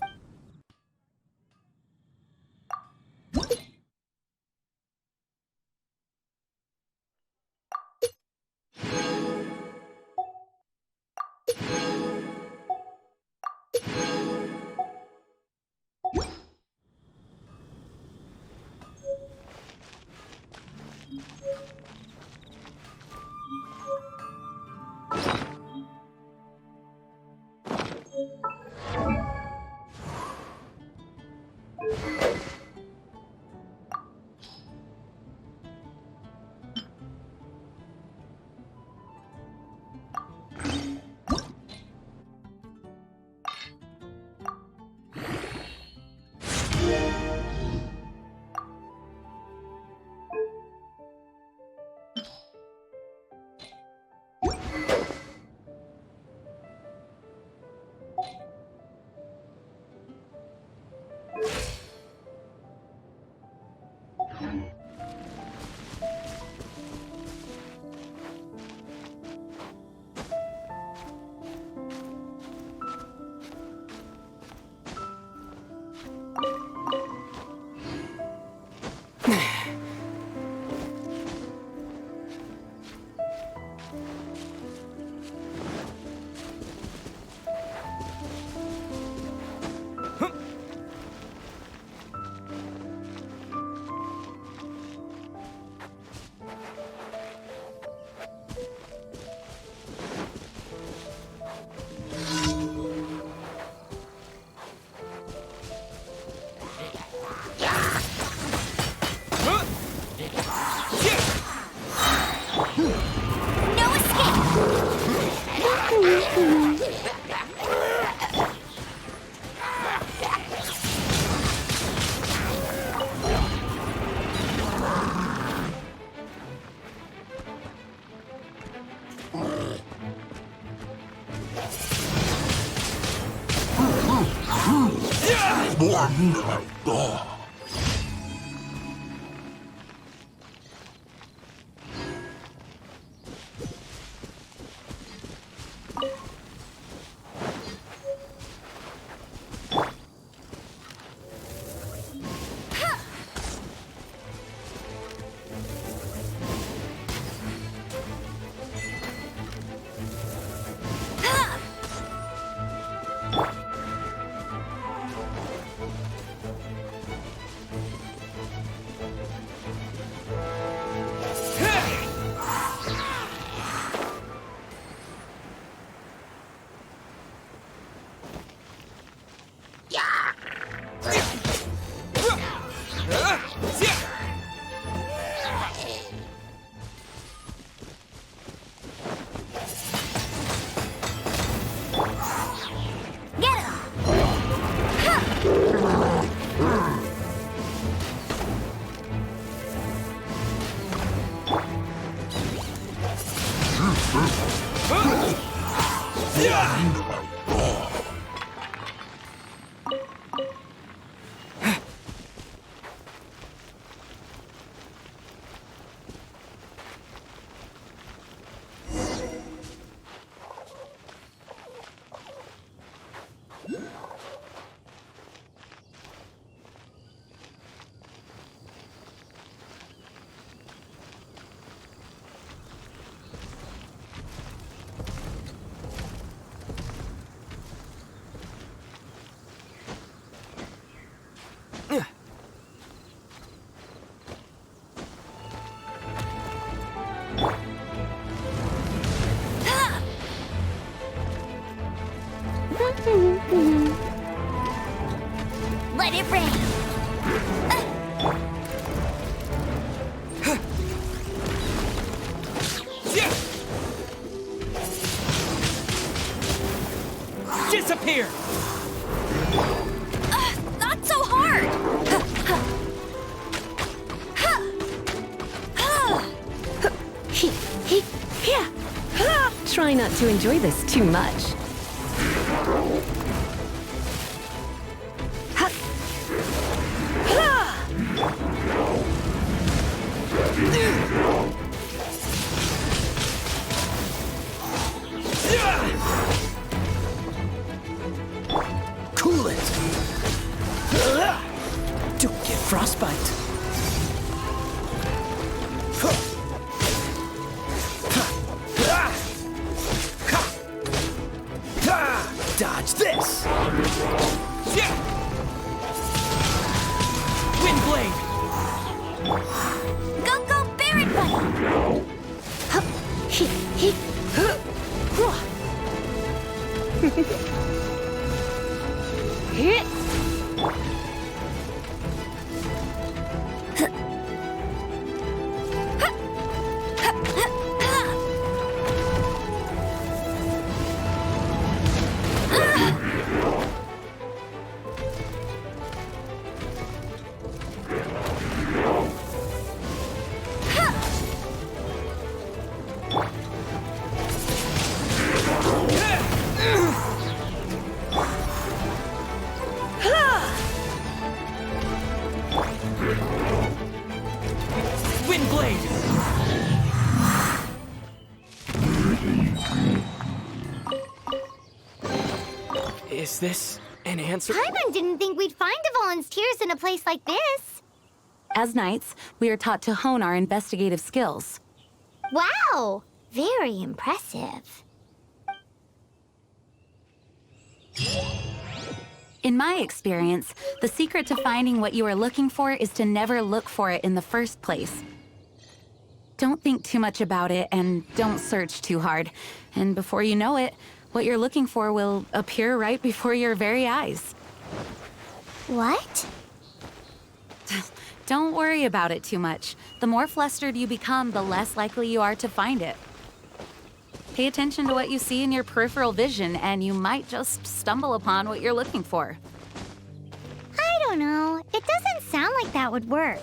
Let it rain. Disappear! Not so hard! Try not to enjoy this too much. Cool it! Don't get frostbite. Dodge this! Wind blade! Go, Barret Bunny! Wind blade! Is this an answer? Paimon didn't think we'd find Dvalin's tears in a place like this. As knights, we are taught to hone our investigative skills. Wow, very impressive. In my experience, the secret to finding what you are looking for is to never look for it in the first place. Don't think too much about it and don't search too hard. And before you know it, what you're looking for will appear right before your very eyes. What? Don't worry about it too much. The more flustered you become, the less likely you are to find it. Pay attention to what you see in your peripheral vision, and you might just stumble upon what you're looking for. I don't know. It doesn't sound like that would work.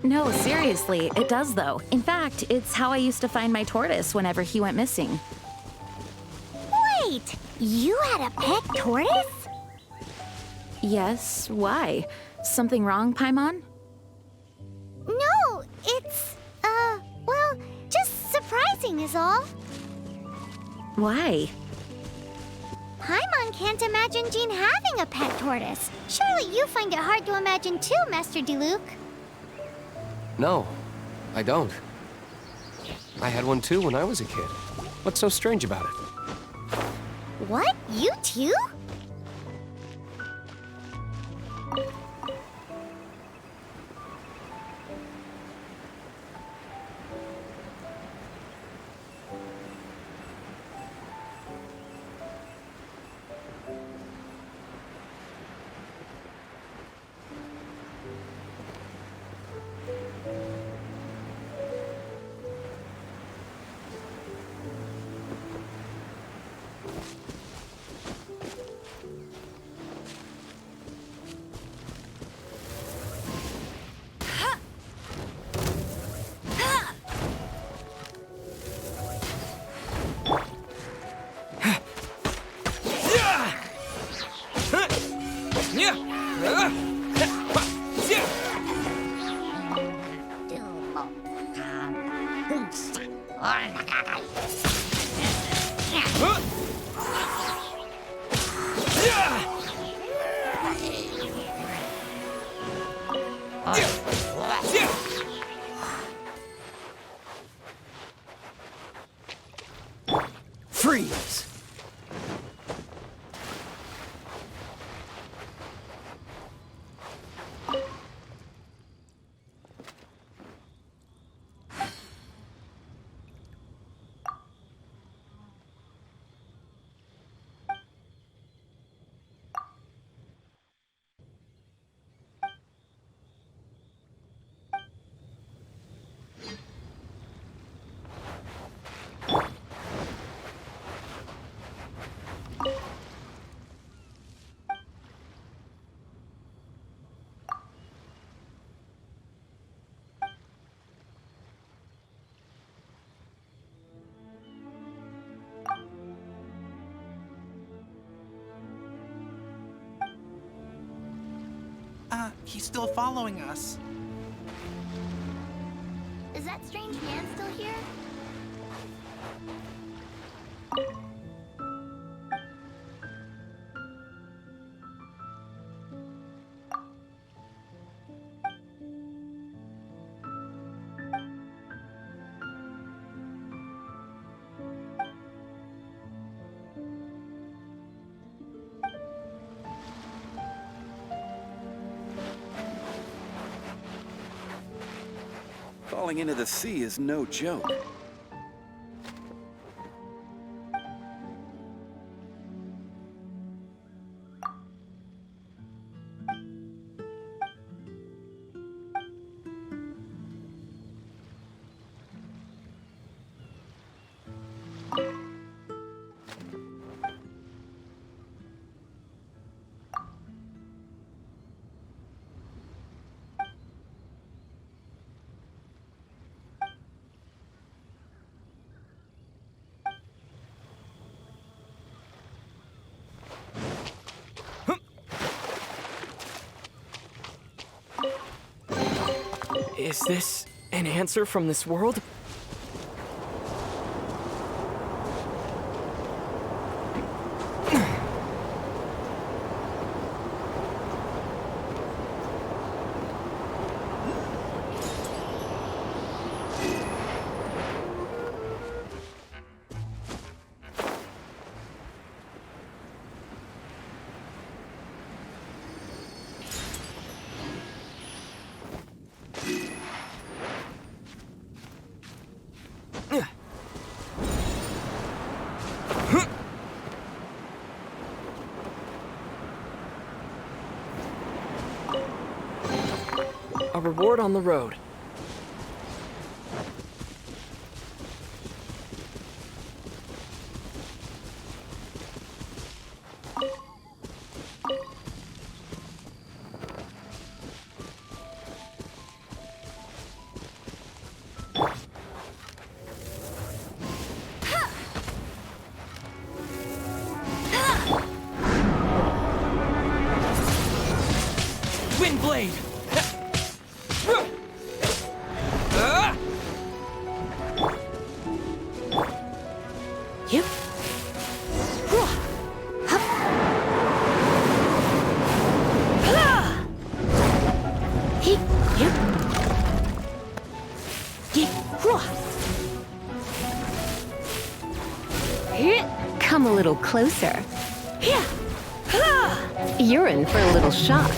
No, seriously, it does though. In fact, it's how I used to find my tortoise whenever he went missing. Wait, you had a pet tortoise? Yes, why? Something wrong, Paimon? No, it's, well, just surprising is all. Why? Paimon can't imagine Jean having a pet tortoise. Surely you find it hard to imagine too, Master Diluc. No, I don't. I had one too when I was a kid. What's so strange about it? What? You too? Freeze! He's still following us. Is that strange man still here? Falling into the sea is no joke. Is this an answer from this world? A reward on the road. Wind Blade! Yep. Come a little closer. You're in for a little shock.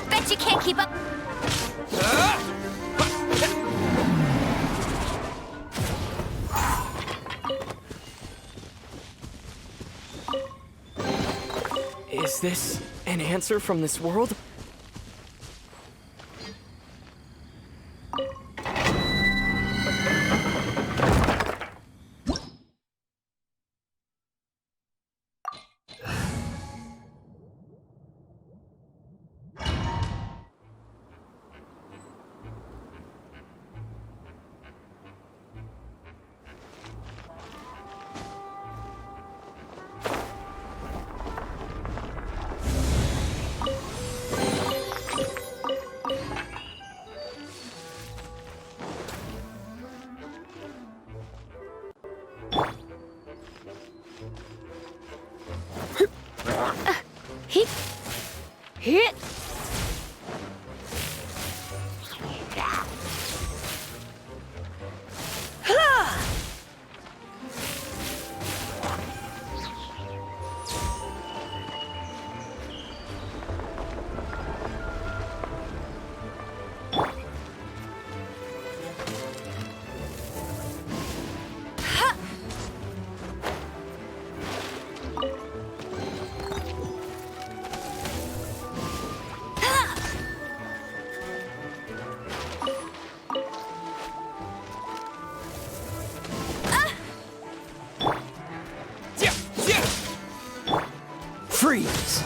Bet you can't keep up. Is this an answer from this world? Freeze!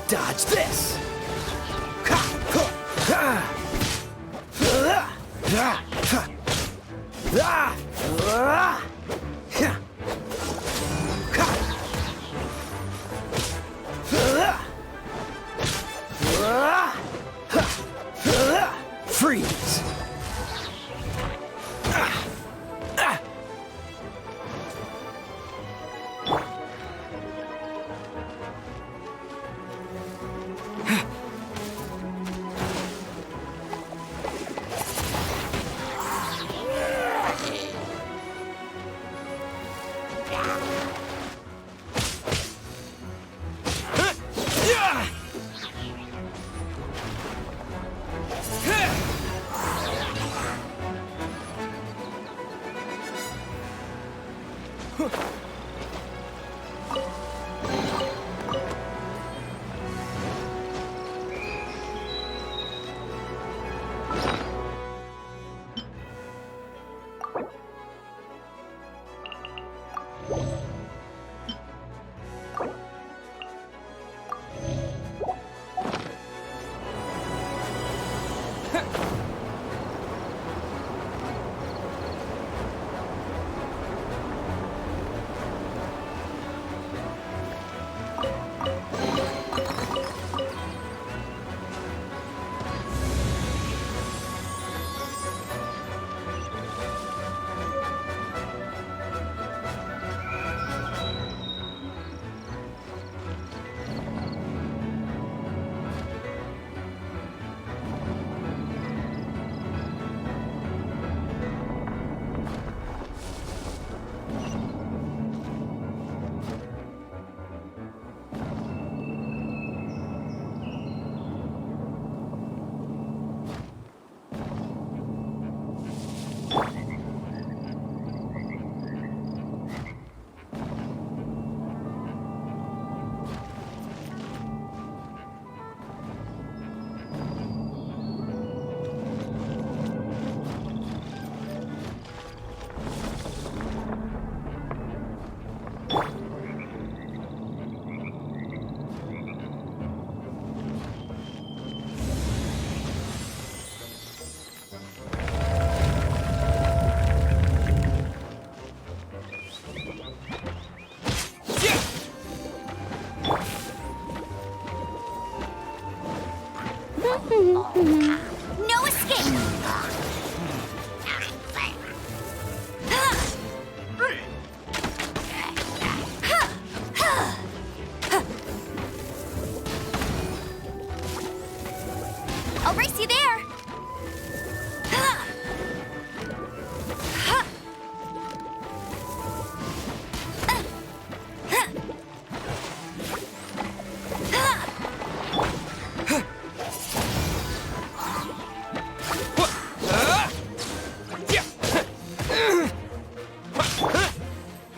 Dodge this! Freeze! No escape! I'll race you there!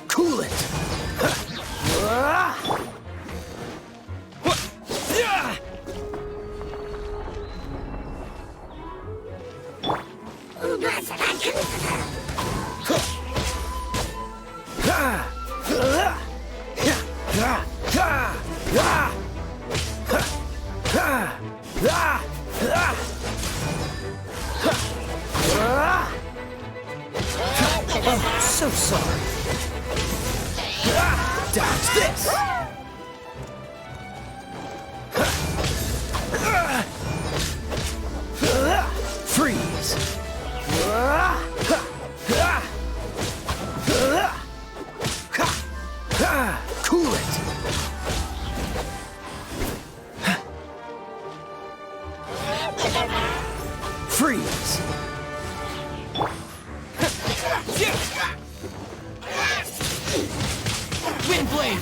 Cool it! Oh, so sorry. Dodge this! Freeze! Cool it! Freeze! Wind blade!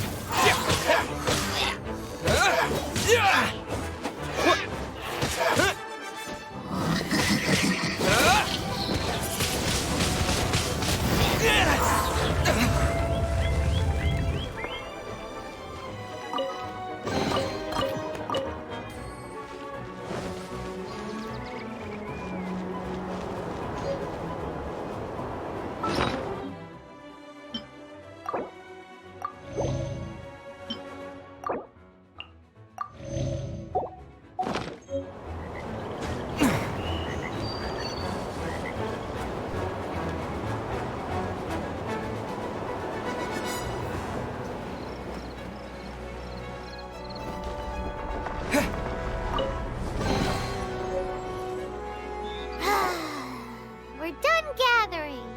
We're done gathering.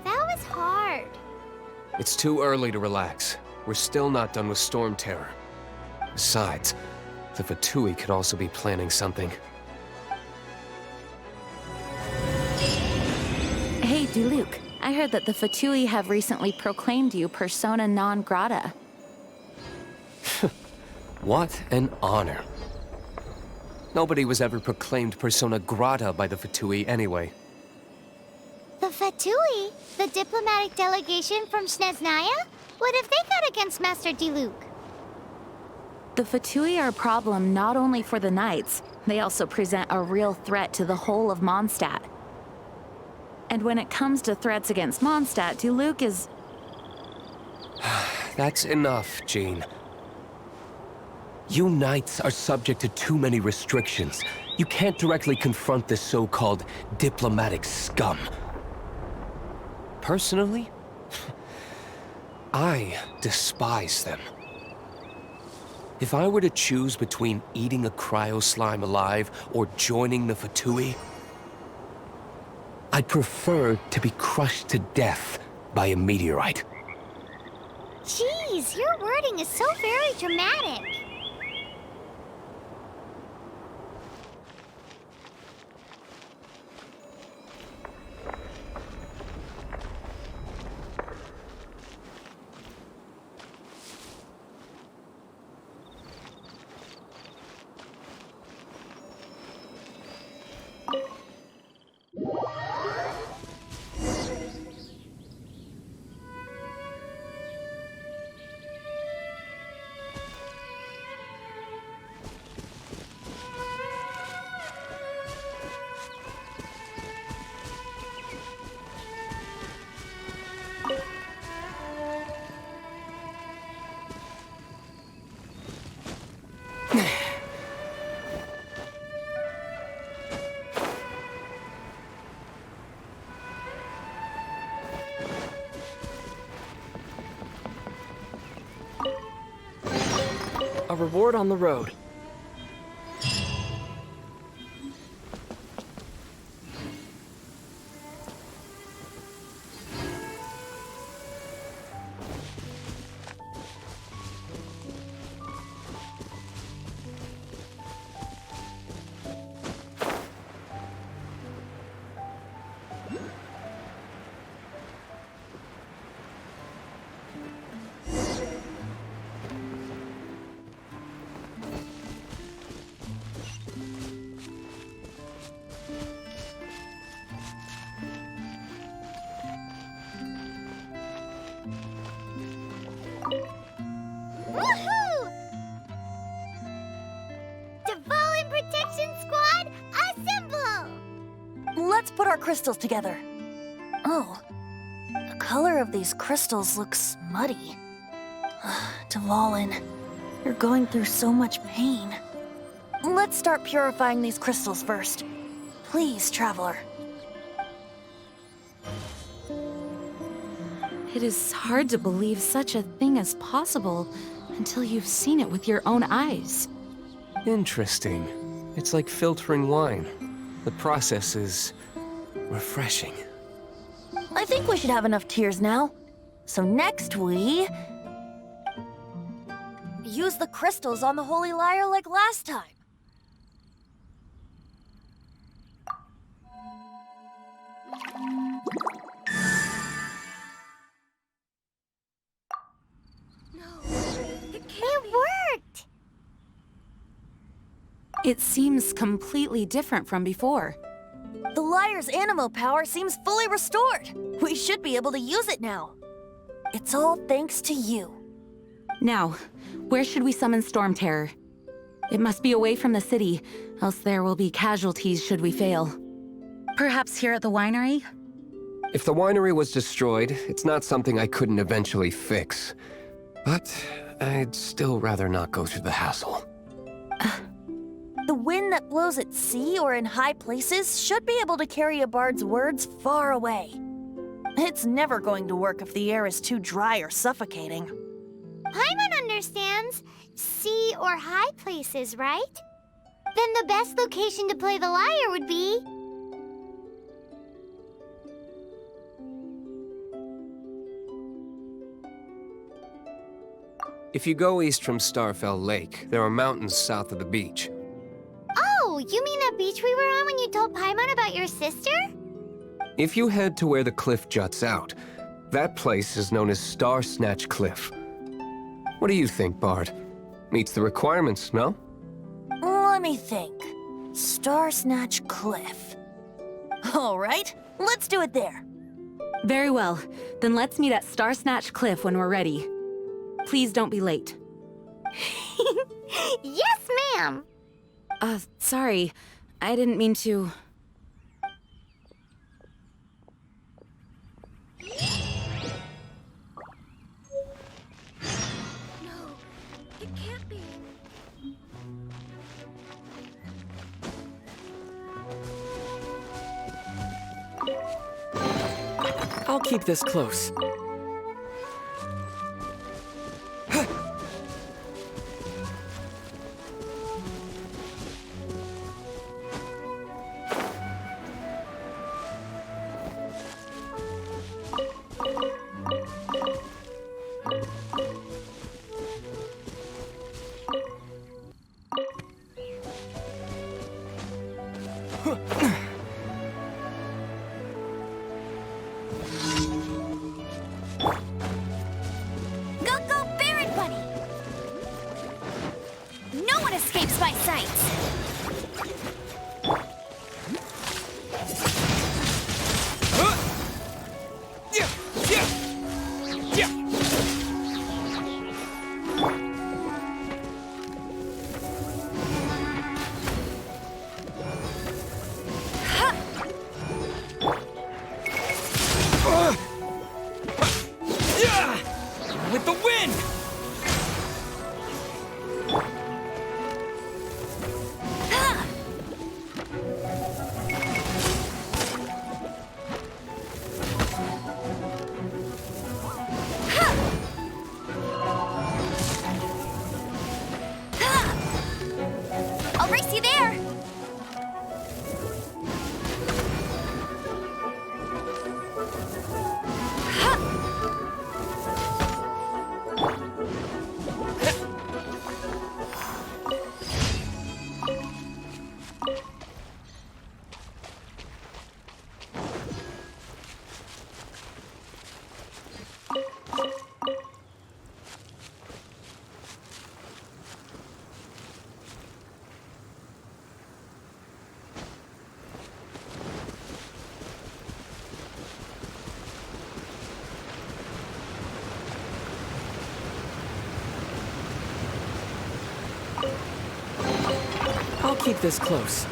That was hard. It's too early to relax. We're still not done with Storm Terror. Besides, the Fatui could also be planning something. Hey, Diluc. I heard that the Fatui have recently proclaimed you persona non grata. What an honor. Nobody was ever proclaimed persona grata by the Fatui anyway. The Fatui, the diplomatic delegation from Snezhnaya? What have they got against Master Diluc? The Fatui are a problem not only for the Knights, they also present a real threat to the whole of Mondstadt. And when it comes to threats against Mondstadt, Diluc is... That's enough, Jean. You Knights are subject to too many restrictions. You can't directly confront this so-called diplomatic scum. Personally, I despise them. If I were to choose between eating a cryo-slime alive or joining the Fatui, I'd prefer to be crushed to death by a meteorite. Jeez, your wording is so very dramatic. A reward on the road. Woohoo! Dvalin Protection Squad, assemble! Let's put our crystals together. Oh, the color of these crystals looks muddy. Dvalin, you're going through so much pain. Let's start purifying these crystals first. Please, Traveler. It is hard to believe such a thing is possible until you've seen it with your own eyes. Interesting. It's like filtering wine. The process is refreshing. I think we should have enough tears now. So next we... use the crystals on the Holy Lyre like last time. It worked! It seems completely different from before. The Lyre's Anemo power seems fully restored. We should be able to use it now. It's all thanks to you. Now, where should we summon Storm Terror? It must be away from the city, else there will be casualties should we fail. Perhaps here at the winery? If the winery was destroyed, it's not something I couldn't eventually fix. But I'd still rather not go through the hassle. The wind that blows at sea or in high places should be able to carry a bard's words far away. It's never going to work if the air is too dry or suffocating. Paimon understands sea or high places, right? Then the best location to play the lyre would be... If you go east from Starfell Lake, there are mountains south of the beach. Oh, you mean that beach we were on when you told Paimon about your sister? If you head to where the cliff juts out, that place is known as Star Snatch Cliff. What do you think, Bard? Meets the requirements, no? Let me think. Star Snatch Cliff. All right, let's do it there. Very well. Then let's meet at Star Snatch Cliff when we're ready. Please don't be late. Yes, ma'am. Sorry. I didn't mean to... It can't be. I'll keep this close. Go, Barret Bunny! No one escapes my sights! With the wind! I'll race you there! I'll keep this close.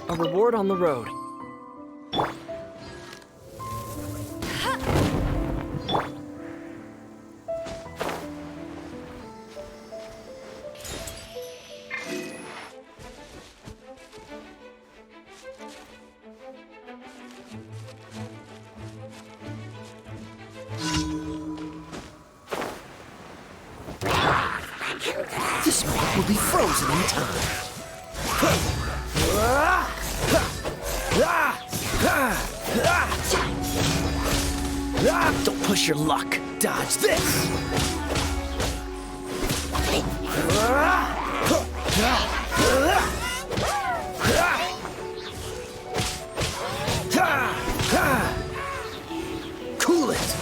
A reward on the road. This spot will be frozen in time. Don't push your luck. Dodge this. Cool it.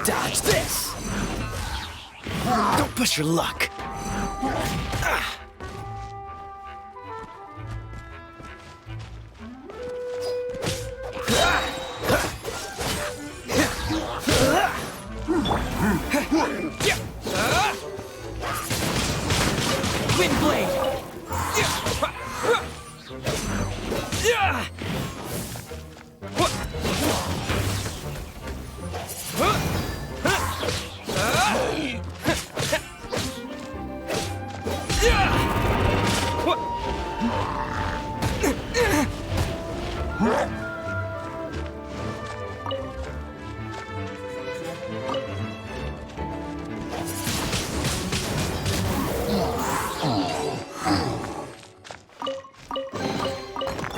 Dodge this! Don't push your luck. Wind blade!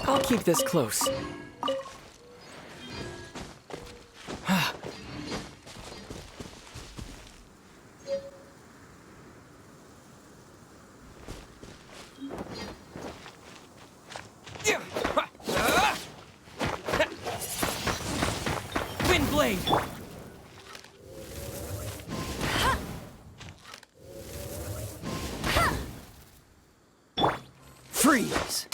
I'll keep this close. Wind blade! Freeze!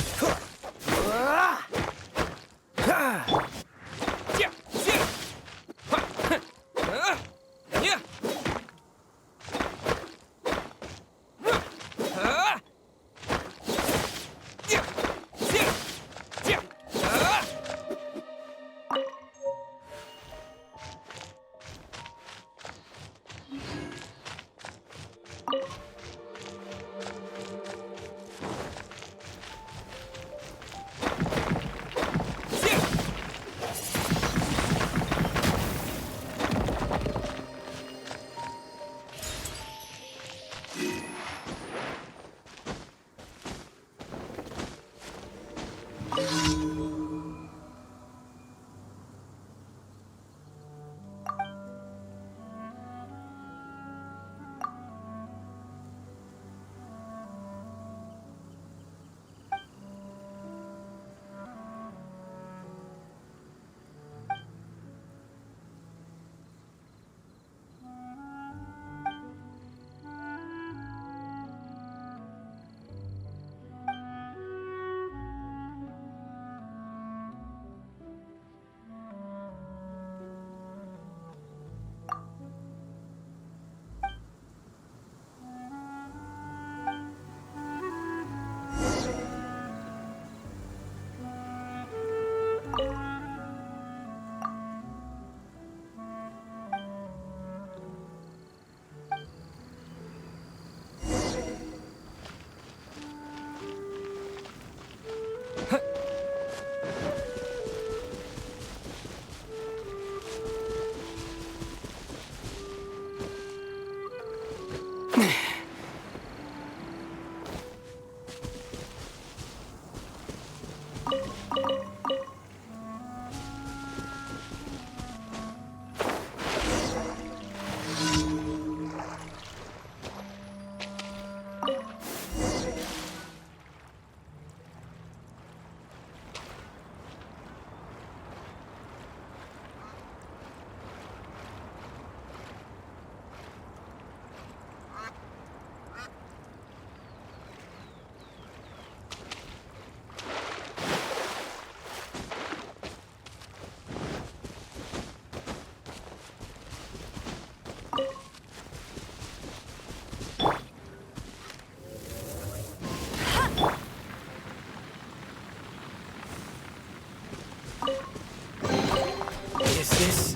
Is this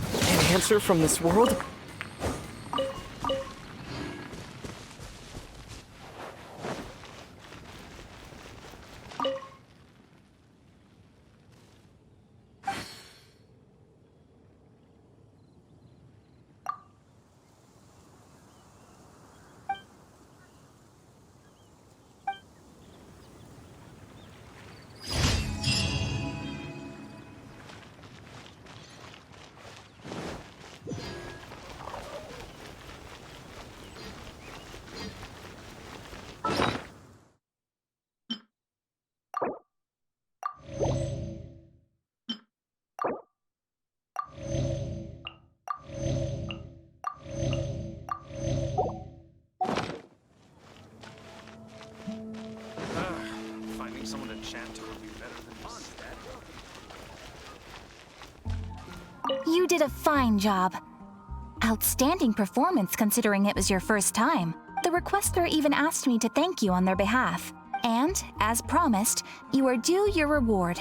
an answer from this world? did a fine job. Outstanding performance considering it was your first time. The requester even asked me to thank you on their behalf. And, as promised, you are due your reward.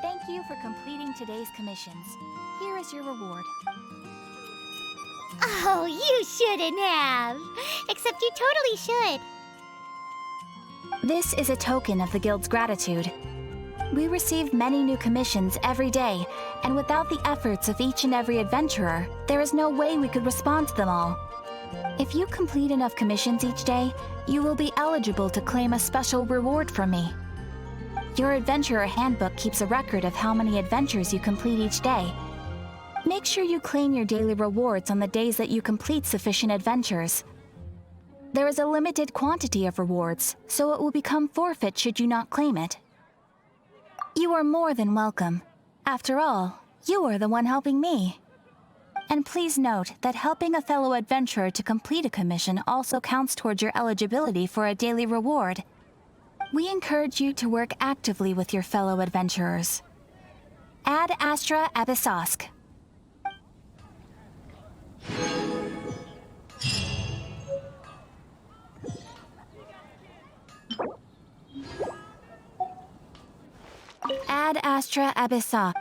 Thank you for completing today's commissions. Here is your reward. Oh, you shouldn't have. Except you totally should. This is a token of the Guild's gratitude. We receive many new commissions every day, and without the efforts of each and every adventurer, there is no way we could respond to them all. If you complete enough commissions each day, you will be eligible to claim a special reward from me. Your Adventurer Handbook keeps a record of how many adventures you complete each day. Make sure you claim your daily rewards on the days that you complete sufficient adventures. There is a limited quantity of rewards, so it will become forfeit should you not claim it. You are more than welcome. After all, you are the one helping me. And please note that helping a fellow adventurer to complete a commission also counts towards your eligibility for a daily reward. We encourage you to work actively with your fellow adventurers. Ad Astra Abyssosk. Ad Astra Abyssosk.